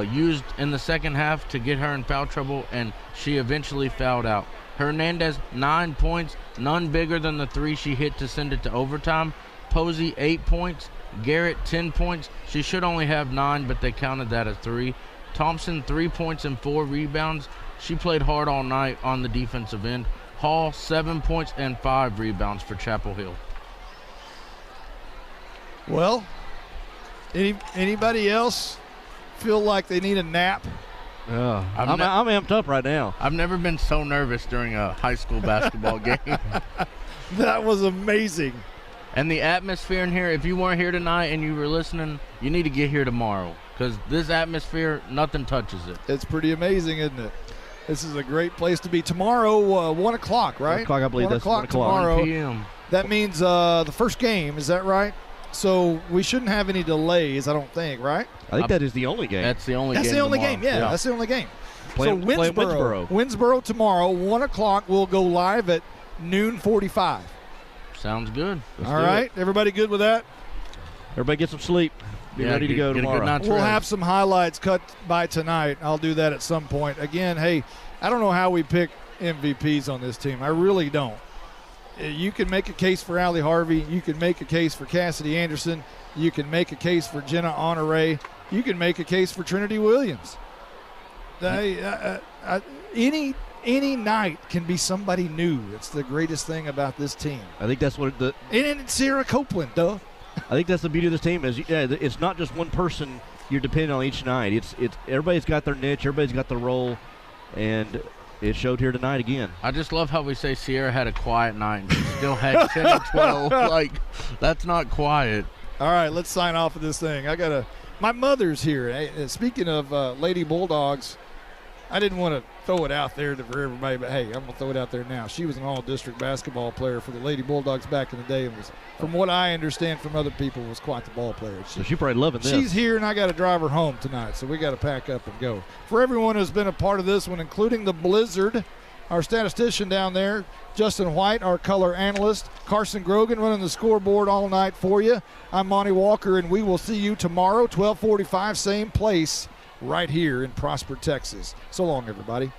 Speaker 6: used in the second half to get her in foul trouble, and she eventually fouled out. Hernandez, 9 points, none bigger than the 3 she hit to send it to overtime. Posey, 8 points. Garrett, 10 points. She should only have 9, but they counted that as 3. Thompson, 3 points and 4 rebounds. She played hard all night on the defensive end. Hall, 7 points and 5 rebounds for Chapel Hill.
Speaker 2: Well, anybody else feel like they need a nap?
Speaker 3: I'm amped up right now.
Speaker 6: I've never been so nervous during a high school basketball game.
Speaker 2: That was amazing.
Speaker 6: And the atmosphere in here, if you weren't here tonight and you were listening, you need to get here tomorrow, because this atmosphere, nothing touches it.
Speaker 2: It's pretty amazing, isn't it? This is a great place to be. Tomorrow, 1 o'clock, right?
Speaker 3: 1 o'clock, I believe.
Speaker 2: 1
Speaker 3: That's
Speaker 2: o'clock
Speaker 3: 1 o'clock.
Speaker 2: tomorrow.
Speaker 6: 1 p.m.
Speaker 2: That means the first game, is that right? So we shouldn't have any delays, I don't think, right?
Speaker 3: I think that is the only game.
Speaker 6: That's the only game.
Speaker 2: That's the only
Speaker 6: tomorrow.
Speaker 2: game, yeah. That's the only game.
Speaker 3: Playing Winsboro.
Speaker 2: Winsboro tomorrow, 1 o'clock. We'll go live at noon 45.
Speaker 6: Sounds good.
Speaker 2: All right, everybody good with that?
Speaker 3: Everybody get some sleep. Be ready to go
Speaker 6: get a good
Speaker 3: tomorrow.
Speaker 6: night's
Speaker 2: We'll
Speaker 6: rest.
Speaker 2: have some highlights cut by tonight. I'll do that at some point. Again, hey, I don't know how we pick MVPs on this team. I really don't. You can make a case for Allie Harvey. You can make a case for Cassidy Anderson. You can make a case for Jenna Honore. You can make a case for Trinity Williams. Any night can be somebody new. It's the greatest thing about this team.
Speaker 3: I think that's what
Speaker 2: And it's Sarah Copeland, duh.
Speaker 3: I think that's the beauty of this team. It's not just one person you're depending on each night. It's everybody's got their niche, everybody's got their role, and it showed here tonight again.
Speaker 6: I just love how we say Sierra had a quiet night and she still had 10 or 12. Like, that's not quiet.
Speaker 2: All right, let's sign off of this thing. My mother's here. Hey, speaking of Lady Bulldogs, I didn't want to throw it out there for everybody, but hey, I'm going to throw it out there now. She was an all-district basketball player for the Lady Bulldogs back in the day, and was, from what I understand from other people, was quite the ball player.
Speaker 3: So she's probably loving this.
Speaker 2: She's here, and I got to drive her home tonight, so we got to pack up and go. For everyone who's been a part of this one, including the Blizzard, our statistician down there, Justin White, our color analyst, Carson Grogan running the scoreboard all night for you. I'm Monty Walker, and we will see you tomorrow, 12:45, same place, right here in Prosper, Texas. So long, everybody.